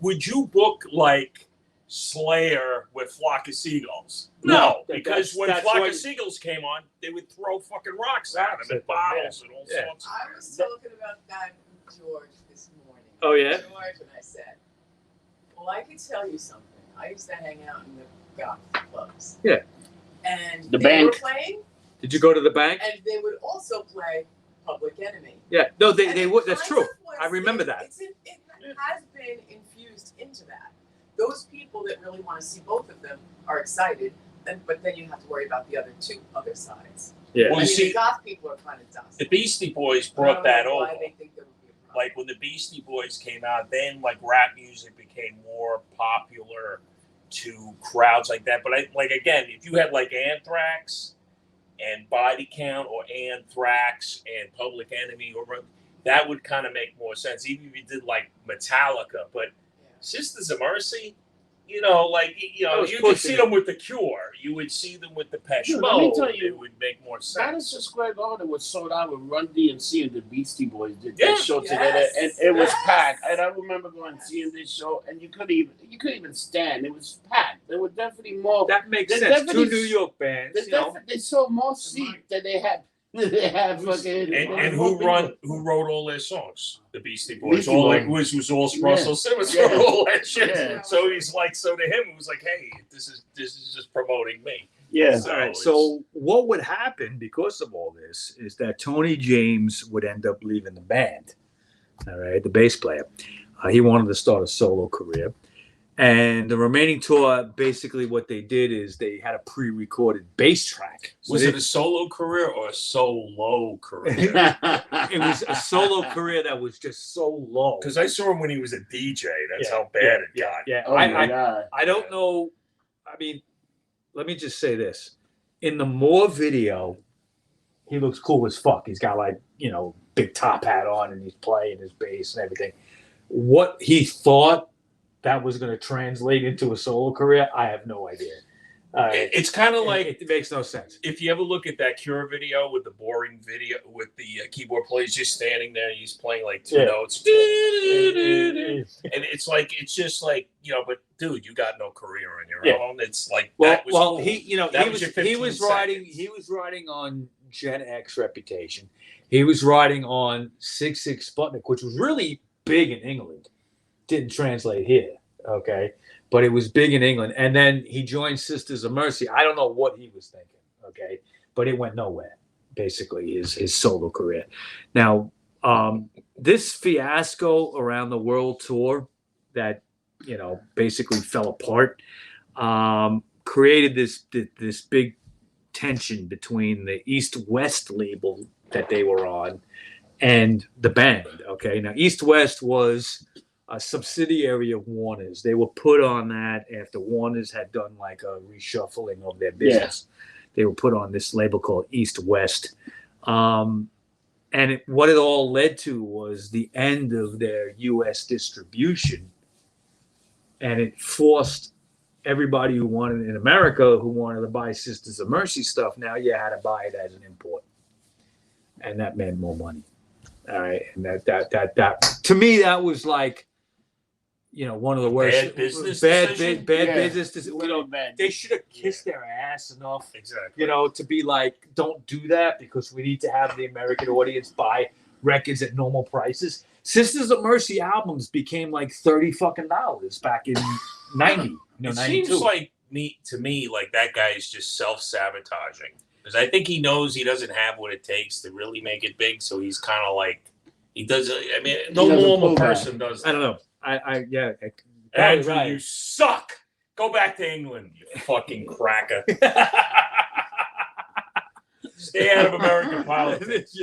would you book like Slayer with Flock of Seagulls? No, because when that's Flock what- of Seagulls came on, they would throw fucking rocks at them and bottles and all Yeah. sorts. I was talking about that with George this morning. Oh, yeah? George, and I said, well, I can tell you something. I used to hang out in the goth clubs. Yeah. And The they were bank. playing, Did you go to the bank? and they would also play Public Enemy. Yeah. No, they And would. it That's kind true. of was- I remember that. It has been infused into that. Those people that really want to see both of them are excited, but then you have to worry about the other sides. Yeah. Well, I you mean, see, the goth people are kind of dust. the Beastie Boys I brought don't that know over. why they think there would be a problem. Like when the Beastie Boys came out, then like rap music became more popular to crowds like that. But again, if you had like Anthrax and Body Count or Anthrax and Public Enemy, or that would kind of make more sense. Even if you did like Metallica, but Sisters of Mercy, That was you could pushing see it. them with the Cure. You would see them with the Depeche Dude, let me Mode. tell you, It would make more sense. Madison Square Garden was sold out with Run DMC and the Beastie Boys did Yeah. that show together, Yes. and it was Yes. packed. And I remember going and seeing this show, and you couldn't even stand. It was packed. There were definitely more. That makes They sense. Two definitely- New York bands. They sold more seats than they had. They had fucking. And more who people. wrote all their songs? The Beastie Boys. Beastie All Boys. was all Yeah. Russell Simmons Yeah. wrote all that shit. Yeah. So he's like, so to him it was like, hey, this is just promoting me. Yeah. All right. So what would happen because of all this is that Tony James would end up leaving the band. All right, the bass player. He wanted to start a solo career. And the remaining tour, basically what they did is they had a pre-recorded bass track. So Was it a solo career or a solo career? it was a solo career that was just so low. Because I saw him when he was a DJ. That's Yeah, how bad it got. Yeah. Oh my God. I don't know. I mean, let me just say this. In the Moore video, he looks cool as fuck. He's got like, big top hat on and he's playing his bass and everything. What he thought that was going to translate into a solo career, I have no idea. It's kind of like it makes no sense. if you ever look at that Cure video with the boring video with the keyboard player just standing there, he's playing like two notes, and it's just like but dude, you got no career on your own. It's like that was cool. he That was your 15 riding seconds. he was riding on Gen X Reputation. He was riding on 6 Sputnik, which was really big in England. Didn't translate here. okay? But it was big in England. And then he joined Sisters of Mercy. I don't know what he was thinking, okay? But it went nowhere, basically, his solo career. Now, this fiasco around the world tour that, basically fell apart, created this big tension between the East-West label that they were on and the band, okay? Now, East-West was a subsidiary of Warner's. They were put on that after Warner's had done like a reshuffling of their business. Yeah. They were put on this label called East-West. And what it all led to was the end of their U.S. distribution. And it forced everybody who wanted in America who wanted to buy Sisters of Mercy stuff. Now you had to buy it as an import. And that meant more money. All right. And that to me, that was like, one of the worst. Bad business. Business. They should have kissed their ass enough, exactly. To be like, don't do that because we need to have the American audience buy records at normal prices. Sisters of Mercy albums became like $30 fucking back in 90. It seems like to me like that guy is just self-sabotaging because I think he knows he doesn't have what it takes to really make it big. So he's kind of like he does. I mean, no normal person does that. I don't know. Andrew, right. You suck. Go back to England, you fucking cracker. Stay out of American politics.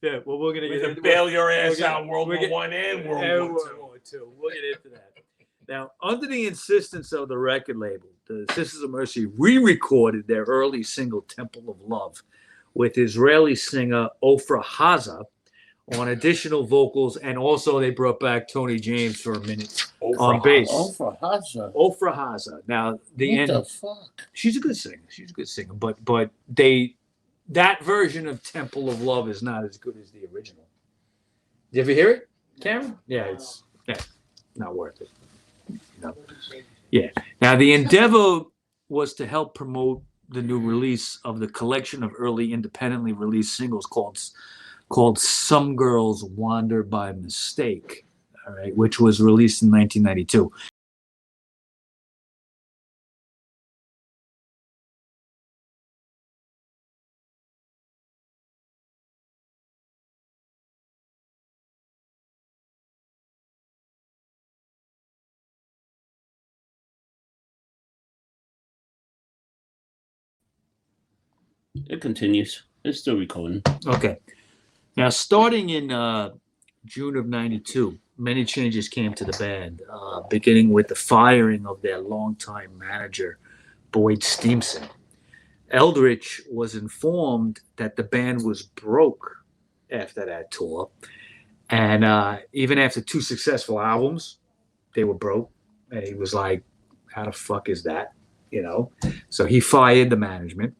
Yeah. Well, we're gonna get bail your ass out World War I and World War II. We'll get into that. Now, under the insistence of the record label, the Sisters of Mercy re-recorded their early single "Temple of Love" with Israeli singer Ofra Haza on additional vocals, and also they brought back Tony James for a minute on bass. Ofra Haza. Now the fuck? She's a good singer. But that version of Temple of Love is not as good as the original. Did you ever hear it, Cameron? Yeah, it's not worth it. Yeah. Now the endeavor was to help promote the new release of the collection of early independently released singles called Some Girls Wander by Mistake, all right, which was released in 1992. It continues. It's still recording. Okay. Now, starting in June of 92, many changes came to the band, beginning with the firing of their longtime manager, Boyd Steamson. Eldritch was informed that the band was broke after that tour. And even after 2 successful albums, they were broke. And he was like, how the fuck is that? So he fired the management.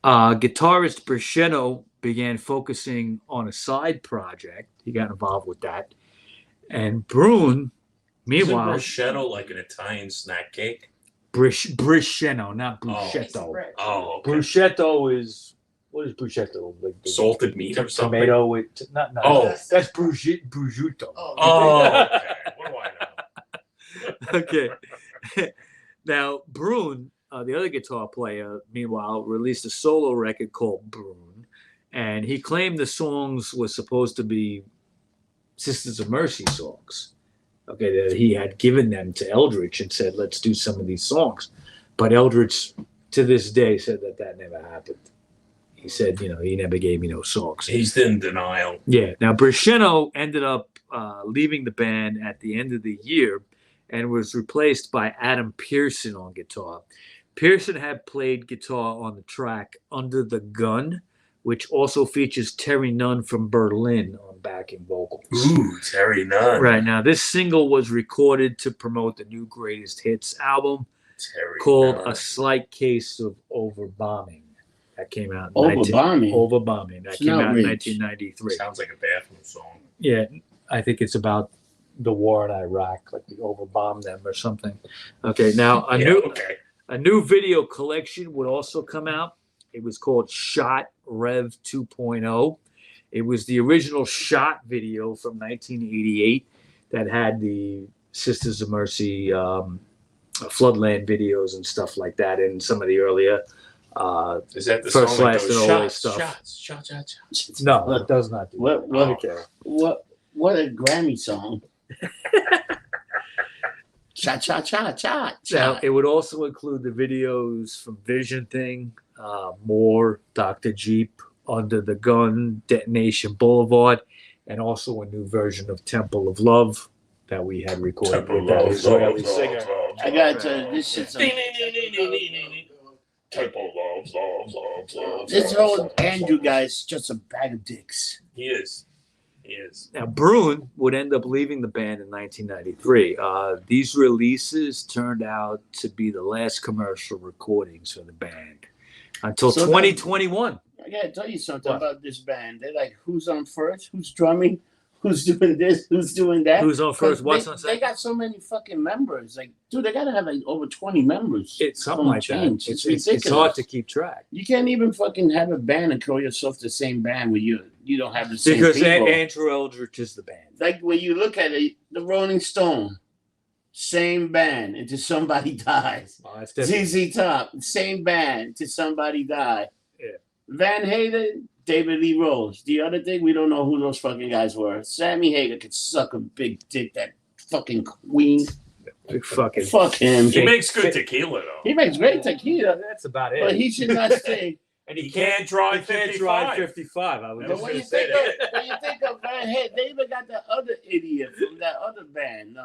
Guitarist Brichetto began focusing on a side project. He got involved with that. And Brune, meanwhile... Isn't bruschetto like an Italian snack cake? Bruschetto, not bruschetto. Oh, okay. Bruschetto is... What is bruschetto? Like salted meat or something? Tomato with... That's prosciutto. Okay. What do I know? Okay. Now, Brune... the other guitar player, meanwhile, released a solo record called Brune, and he claimed the songs were supposed to be Sisters of Mercy songs. Okay, that he had given them to Eldritch and said, let's do some of these songs. But Eldritch, to this day, said that never happened. He said, he never gave me no songs. He's in denial. Yeah. Now, Brichetto ended up leaving the band at the end of the year and was replaced by Adam Pearson on guitar. Pearson had played guitar on the track Under the Gun, which also features Terry Nunn from Berlin on backing vocals. Ooh, Terry Nunn. Right. Now, this single was recorded to promote the new Greatest Hits album called A Slight Case of Overbombing. That came out in Overbombing. That came out in 1993. Sounds like a bathroom song. Yeah, I think it's about the war in Iraq, like we overbombed them or something. Okay, now a new video collection would also come out. It was called Shot Rev 2.0. It was the original Shot video from 1988 that had the Sisters of Mercy, Floodland videos and stuff like that in some of the earlier Is that the First, song that Last, goes and Always shots, stuff. shots? No, it does not do What? that. What? Okay. What a Grammy song. Cha cha cha cha Now, cha. it would also include the videos from Vision Thing, More, Dr. Jeep, Under the Gun, Detonation Boulevard, and also a new version of Temple of Love that we had recorded with that Israeli singer. I gotta tell you, this shit's this whole Andrew guy's just a bag of dicks. He is. He is. Now, Bruin would end up leaving the band in 1993. These releases turned out to be the last commercial recordings for the band until So 2021. I gotta tell you something What? about this band. They're like, who's on first? Who's drumming? Who's doing this? Who's doing that? Who's on first? 'Cause What's they, on They second? got so many fucking members. Like, dude, they gotta have like over 20 members. It's something Don't like change. that. It's It's ridiculous. hard to keep track. You can't even fucking have a band and call yourself the same band where you don't have the same Because people. Andrew Eldritch is the band. Like when you look at it, the Rolling Stone, same band until somebody dies. Oh, that's different. ZZ Top, same band until somebody died. Yeah. Van Halen, David Lee Roth. The other thing, we don't know who those fucking guys were. Sammy Hagar could suck a big dick, that fucking queen. Big fucking. Fuck him. He makes good tequila though. He makes great tequila, That's about it. but he should not stay. and He can't drive 55. 55. I was But just when going you to say think that. of Van Halen, they even got the other idiot from that other band.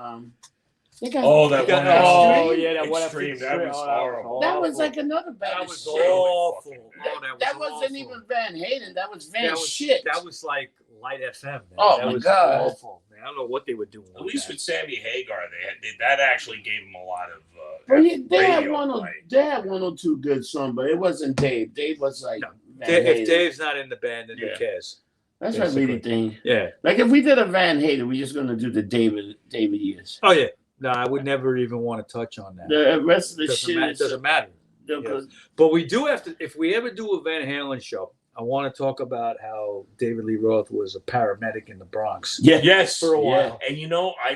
They got, Oh, that they got one. Oh, Extreme. yeah, that one. Extreme, that was horrible. That was like another band. That of was shit. awful. That wasn't awful. even Van Halen. That was Van That was Shit. That was like Light FM. Man. Oh, that my was God. awful. Man, I don't know what they were doing. At least with Sammy Hagar, that actually gave him a lot of. But they had radio play. they had one or two good songs, but it wasn't Dave. Dave was like No. Van If Halen. Dave's not in the band, then Yeah. who cares? That's what I really think. Yeah. Like if we did a Van Halen, we're just gonna do the David years. Oh yeah. No, I would never even want to touch on that. The rest of the Doesn't shit matter. is Doesn't matter. the- But we do have to. If we ever do a Van Halen show, I want to talk about how David Lee Roth was a paramedic in the Bronx. yeah. Yes, For a while. And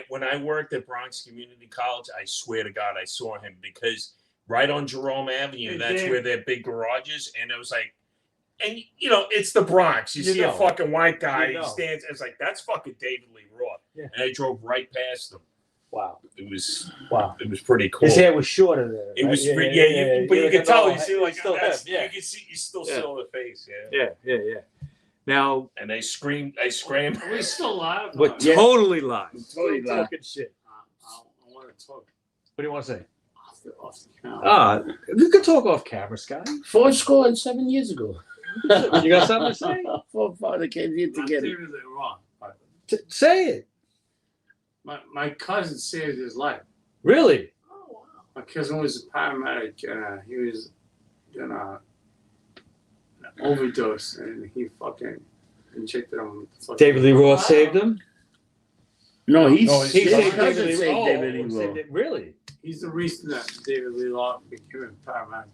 when I worked at Bronx Community College, I swear to God, I saw him because right on Jerome Avenue, that's where their big garage is, and it was like, and it's the Bronx. You see a fucking white guy, he stands. It's like that's fucking David Lee Roth, Yeah. and I drove right past him. Wow. It was Wow. pretty cool. His hair was shorter there. It right? was, but you can tell. You see, like still that's, him, yeah. you can see you still Yeah. saw the face, yeah. Yeah. Now And they screamed. I screamed. Are we still live? we're Yeah. totally live. Totally Still live. talking shit. I want to talk What do you want to say? off the camera. You can talk off camera, Scotty. 7 years ago. You got something to say? Four father came here Not together. seriously wrong. But Say it. my cousin saved his life. Really? My cousin was a paramedic. He was in an overdose, and he fucking injected him. David Lee Roth saved him? No, He his saved cousin David Lee saved Roth. David Lee Saved Roth. it. Really? He's the reason that David Lee Roth became a paramedic.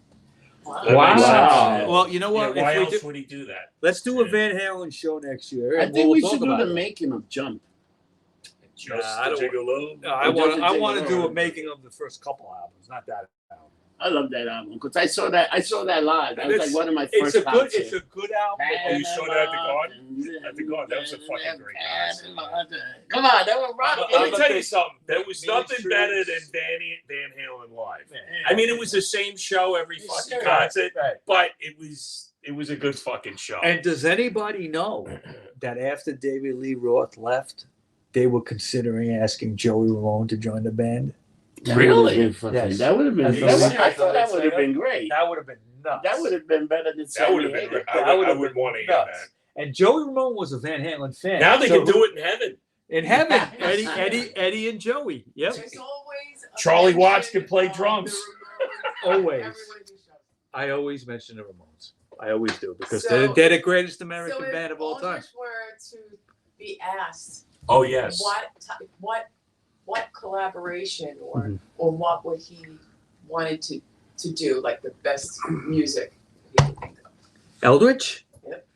Wow. makes sense. Well, you know what? Yeah, why If we else do- would he do that? let's do a Van Halen show next year. I and think we'll we talk should do about the it. making of Jump. Just I don't- Gigolo? No, I Or want just to. a I want to do jingle. a making of the first couple albums, not that album. I love that album because I saw that live. That was It's- like one of my It's first a good. concerts. It's a good album. Oh, you saw that at the Garden? At the Garden, that was a fucking great concert. Come on, that was rock. Let me tell you something. There was Mean nothing Streets. better than Van Halen live. I mean, it was the same show every fucking concert, but it was a good fucking show. And does anybody know that after David Lee Roth left, they were considering asking Joey Ramone to join the band? Really? Yes. That would have been. As the I thought that singer. would have been great. That would have been nuts. That would have been better than that Sammy would have been. Hagar. I would want to hear nuts. that. And Joey Ramone was a Van Halen fan. Now they So can do it in heaven. in heaven. Eddie, and Joey. Yep. There's always a Charlie mention Watts can play of drums. the Ramones Always. every one of these shows. I always mention the Ramones. I always do because So- they're the greatest American So if band of all time. Aldrich were to be asked, Oh yes. what collaboration or Mhm. or what would he wanted to do, like the best music he could think of? Eldritch? Yep.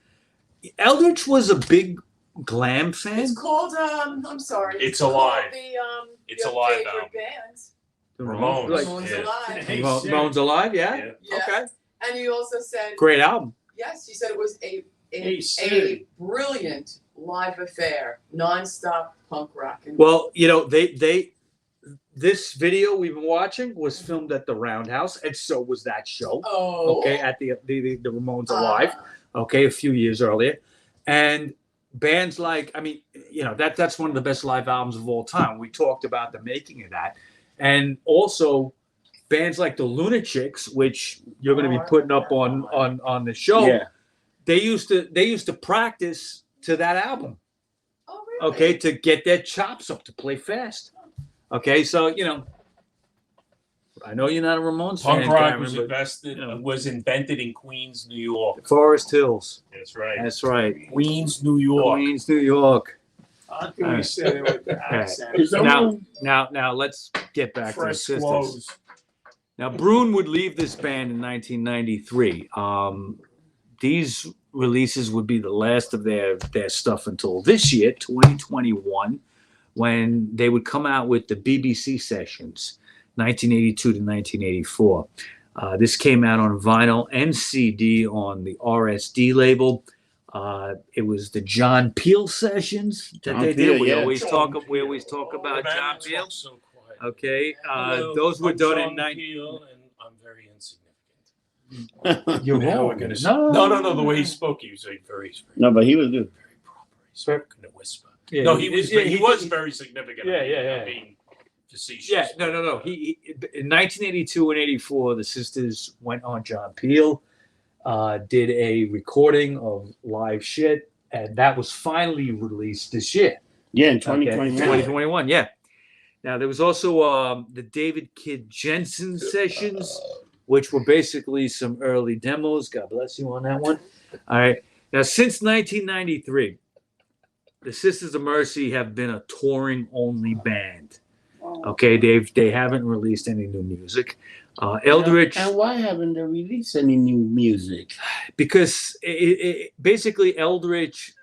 Eldritch was a big glam fan? It's called I'm sorry. It's called Alive. It's Your Alive favorite album. Band. The Ramones. Like, Ramones yeah. Alive. Hey, Ramones Alive, yeah? Yeah. Yes. Okay. And you also said Great album. yes. You said it was a Hey, brilliant live affair, non-stop punk rock. And Well, this video we've been watching was filmed at the Roundhouse, and so was that show. oh, Okay, at the Ramones Alive. Okay, a few years earlier, and bands like, I mean, that's one of the best live albums of all time. We talked about the making of that, and also bands like the Lunatics, which you're going to be putting up on the show. Yeah. They used to practice to that album. Oh, really? Okay, to get their chops up to play fast. Okay, so I know you're not a Ramones Punk fan, rock Cameron, was but, was invented in Queens, New York. Forest Hills. That's right. That's right. Queens, New York. Queens, New York. I think we said it with the accent. Is there Now, room? now let's get back to the Fresh Sisters. clothes. Now, Brune would leave this band in 1993. These releases would be the last of their stuff until this year, 2021, when they would come out with the BBC sessions, 1982 to 1984. This came out on vinyl and CD on the RSD label. It was the John Peel sessions that John they Peel, did. We yeah. always talk about man, John it's Peel. so quiet. Okay, Hello, those were I'm done John in 19. Peel, and I'm very insignificant. You're Now wrong. we're gonna say- No. The way he spoke, he was like very No, but he was good. very proper. He spoke in a whisper. Yeah, No, he was. yeah, he was very significant. Yeah, I mean, yeah. I mean, facetious. Yeah, no. He in 1982 and 84, the Sisters went on John Peel, did a recording of live shit, and that was finally released this year. Yeah, in Okay, 2021. 2021, yeah. Now there was also the David Kidd Jensen sessions, which were basically some early demos. God bless you on that one. All right. Now since 1993, the Sisters of Mercy have been a touring only band. Okay, they haven't released any new music. Eldritch, And why haven't they released any new music? because basically Eldritch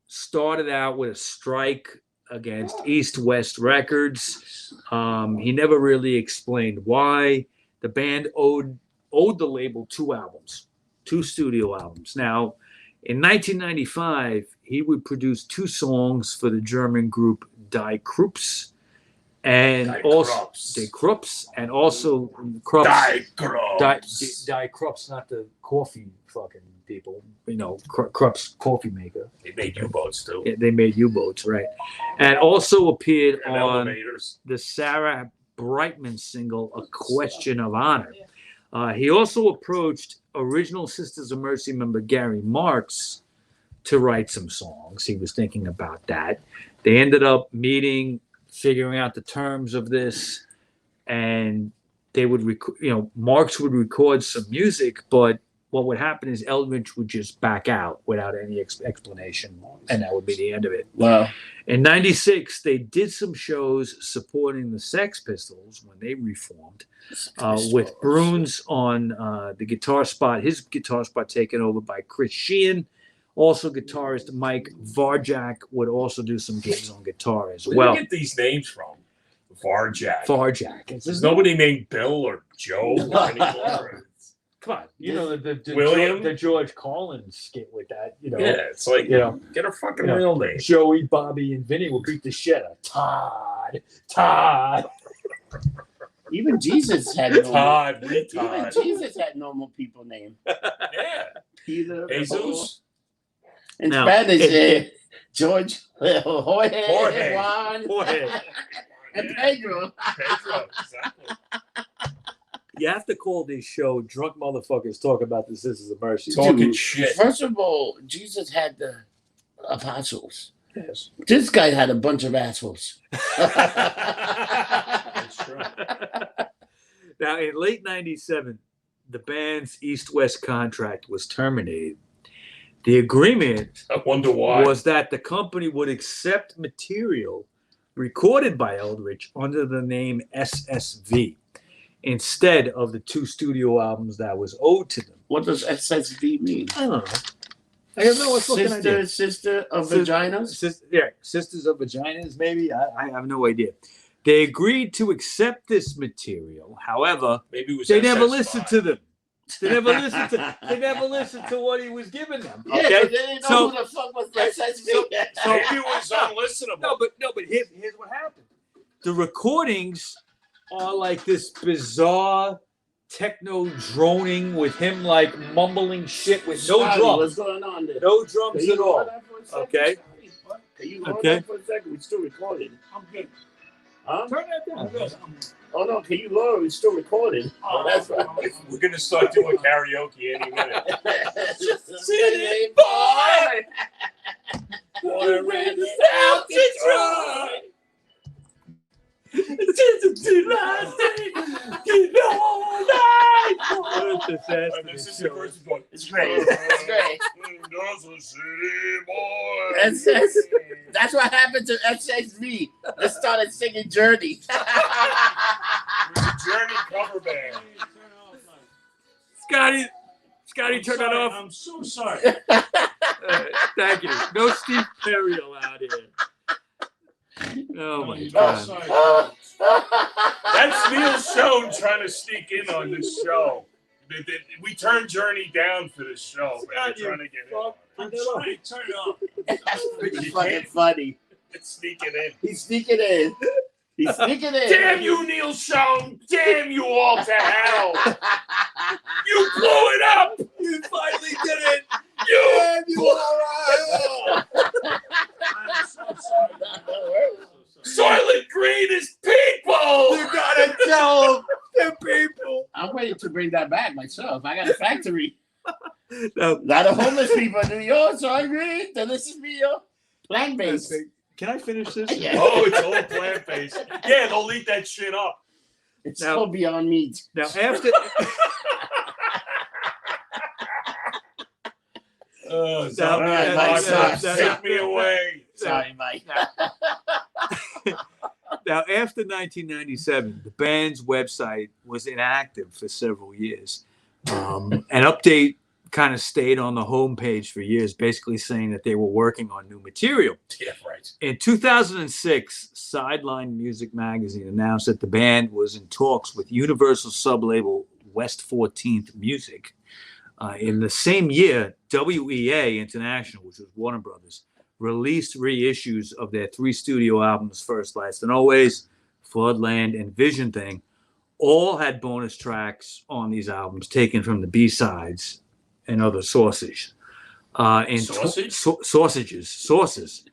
started out with a strike against East West Records. He never really explained why. The band owed the label 2 studio albums. Now, in 1995, he would produce 2 songs for the German group Die Krupps, and Die also Krupps. Die Krupps, and also Krupps. Die Krupps, not the coffee fucking people. Krupps coffee maker. They made U-boats too. Yeah, they made U-boats, right? And also appeared And on elevators. the Sarah Brightman single, A Question of Honor. He also approached original Sisters of Mercy member Gary Marks to write some songs. He was thinking about that. They ended up meeting, figuring out the terms of this, and they would, Marks would record some music, but what would happen is Eldritch would just back out without any explanation, and that would be the end of it. Wow. In 96, they did some shows supporting the Sex Pistols when they reformed, with Bruns on the guitar spot, his guitar spot taken over by Chris Sheehan. Also, guitarist Mike Varjak would also do some gigs on guitar as Where well. do you get these names from? Varjak. Varjak. There's nobody named Bill or Joe anymore. Come on, the William? the George Carlin skit with that. Yeah, it's like, get a fucking real name. Joey, Bobby, and Vinny will beat the shit out of Todd. Even Jesus had normal. Todd, Even Todd. Jesus had normal people name. Yeah. Peter. Jesus. In Now, Spanish, George, Jorge, Jorge. Juan, Jorge. and Pedro. Pedro, exactly. You have to call this show "Drunk Motherfuckers Talk About the Sisters of Mercy." Talking shit. First of all, Jesus had the apostles. Yes. This guy had a bunch of assholes. That's true. Now, in late '97, the band's East-West contract was terminated. The agreement I wonder why. was that the company would accept material recorded by Eldritch under the name SSV instead of the 2 studio albums that was owed to them. What does SSV mean? I don't know. I have no fucking idea. Sister of Vaginas? Sisters of Vaginas, maybe? I have no idea. They agreed to accept this material. However, Maybe it was they never SS5. listened to them. They never listened to what he was giving them. Yeah, Okay? but they didn't know who the fuck was SSV. So maybe it was unlistenable. No, but here's what happened. The recordings are like this bizarre techno droning with him like mumbling shit with no Sorry, drums. what's going on there? No drums Can you at hold all. that for a second? Okay. Can you hold Okay. that for a second? We're still recording. I'm good. Huh? Turn that down. I'm good. Oh no, can you lower? We're still recording. Oh, that's right. We're gonna start doing karaoke any minute. City boy, wanna rent it out to try. This is the first one. It's great. It's great. That's what happened to SSV. They started singing Journey. It was a Journey cover band. Scotty, turn that off. I'm so sorry. Thank you. No Steve Perry allowed here. Oh my I'm God. sorry. That's Neil Schoen trying to sneak in on this show. We turned Journey down for this show, man. They're trying to get in. I'm trying to turn it off. It's fucking funny. It's sneaking in. He's sneaking in. He's sneaking in. Damn you, Neil Schoen! Damn you all to hell! You blew it up! You finally did it. You I'm so sorry. Soylent Green is people! You gotta tell the people. I'm ready to bring that back myself. I got a factory. No. A lot of homeless people in New York, so I agree. Delicious meal. Plant-based. Can I finish this? Yeah. Oh, it's all plant-based. Yeah, they'll eat that shit up. It's Now- so beyond meat. Now after Oh, Now- right, now- Mike, now- take me away. Sorry, Mike. Now, after 1997, the band's website was inactive for several years. An update kind of stayed on the homepage for years, basically saying that they were working on new material. Yeah, right. In 2006, Sideline Music Magazine announced that the band was in talks with Universal sublabel West 14th Music. In the same year, WEA International, which was Warner Brothers, released reissues of their 3 studio albums, First, Last, and Always, Floodland, and Vision Thing. All had bonus tracks on these albums taken from the B-sides and other sources. Sources.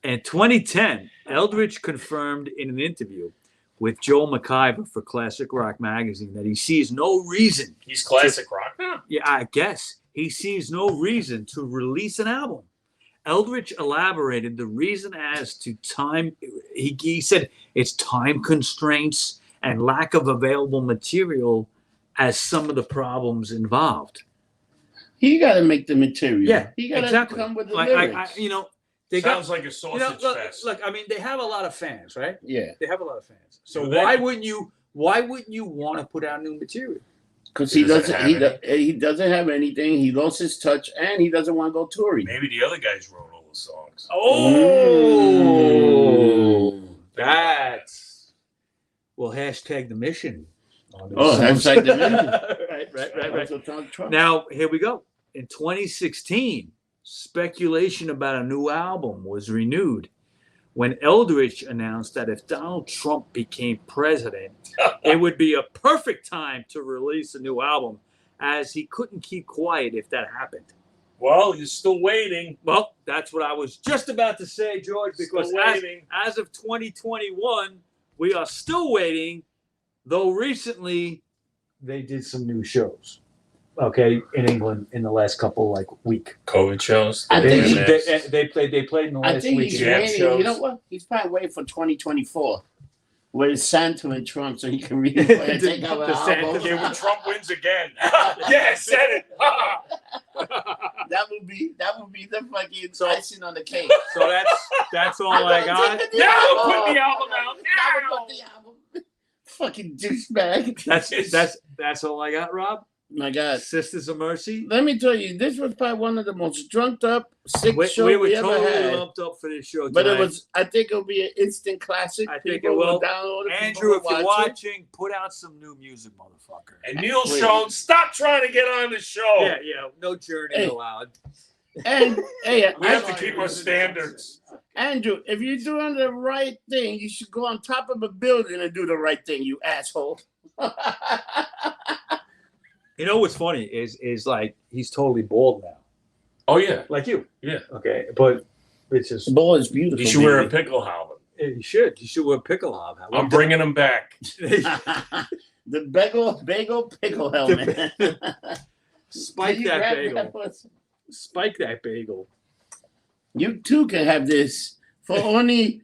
In 2010, Eldritch confirmed in an interview with Joel McIver for Classic Rock magazine that he sees no reason. He's classic rock. Yeah, I guess he sees no reason to release an album. Eldritch elaborated the reason as to time. He said it's time constraints and lack of available material as some of the problems involved. He got to make the material. Yeah, he got to exactly. come with the Like, lyrics. They Sounds got, like a sausage fest. look, I mean, they have a lot of fans, right? Yeah, They have a lot of fans. So Do they? why wouldn't you want to put out new material? because He he doesn't doesn't. have He doesn't have anything. He lost his touch, and he doesn't want to go touring. Maybe the other guys wrote all the songs. Oh, that's hashtag the mission. Oh, hashtag the mission. right. Also Donald Trump. Now, here we go. In 2016, speculation about a new album was renewed when Eldritch announced that if Donald Trump became president, it would be a perfect time to release a new album, as he couldn't keep quiet if that happened. Well, you're still waiting. Well, that's what I was just about to say, George, because Still waiting. as of 2021, we are still waiting, though recently they did some new shows, okay, in England in the last couple, week. COVID shows. I think They played in the I last think week. he's Jam waiting. shows. You know what? He's probably waiting for 2024, where it's Santa and Trump, so he can really play and take out an The Santa album. Okay, when Trump wins again. Yeah, I said it. That would be the fucking So- icing on the cake. So that's all I got. Now put the album out. Now put the album. Fucking douchebag. That's all I got, Rob. My God. Sisters of Mercy. Let me tell you, this was probably one of the most drunked up, sick We shows were we ever totally had. lumped up for this show But tonight. it was, I think it'll be an instant classic. I think People it will. download it. Andrew, if people you're will watch it. watching, put out some new music, motherfucker. And Neil Please. Schoen, stop trying to get on the show. Yeah, no journey Hey. allowed. And hey, We have to keep our standards. Andrew, if you're doing the right thing, you should go on top of a building and do the right thing, you asshole. You know what's funny is like he's totally bald now, Oh yeah, like you. yeah. Okay, but it's The just ball is beautiful. You should wear a baby. pickle helmet. you should wear pickle helmet. I'm bringing him back. The bagel pickle helmet. Spike Can you that grab bagel. that for us? Spike that bagel. You too can have this for only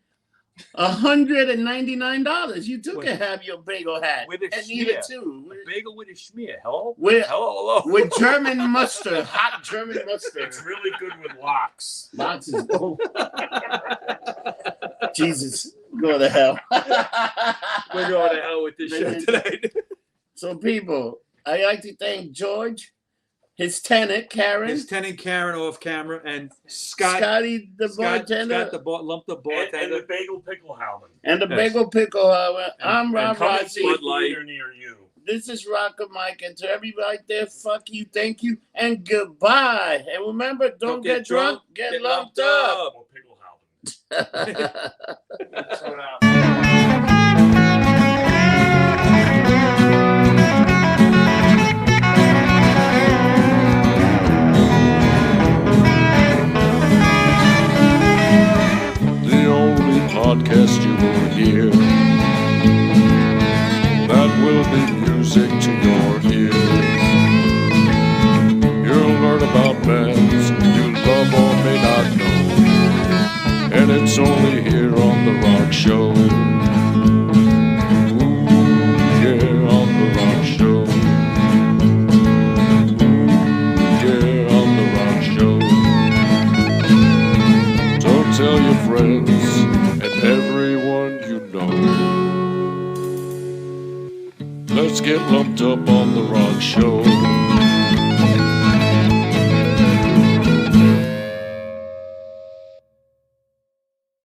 $199. You too can have your bagel hat. With a and eat it schmear. too. A bagel with a schmear. Hello? With, Hello. with German mustard, hot German mustard. It's really good with locks. Lots is Jesus, go to hell. We're going to hell with this show tonight. So, people, I like to thank George, his tenant, Karen, His tenant Karen off camera, and Scott. Scotty, the bartender, Scott, the lumped up And bartender. the bagel pickle helmet. and the Yes. bagel pickle. I'm Rob And come and see Rossi. a theater near you. This is Rocker-Mike, and to everybody out there, fuck you, thank you, and goodbye. And remember, don't get drunk, get lumped up. Or pickle helmet. So now- The only podcast you will hear that will be music to your ears. You'll learn about bands you love or may not know, and it's only here on the Rock Show. Ooh, yeah, on the Rock Show. Ooh, yeah, on the Rock Show. So tell your friends and everyone you know. Let's get lumped up on the Rock Show.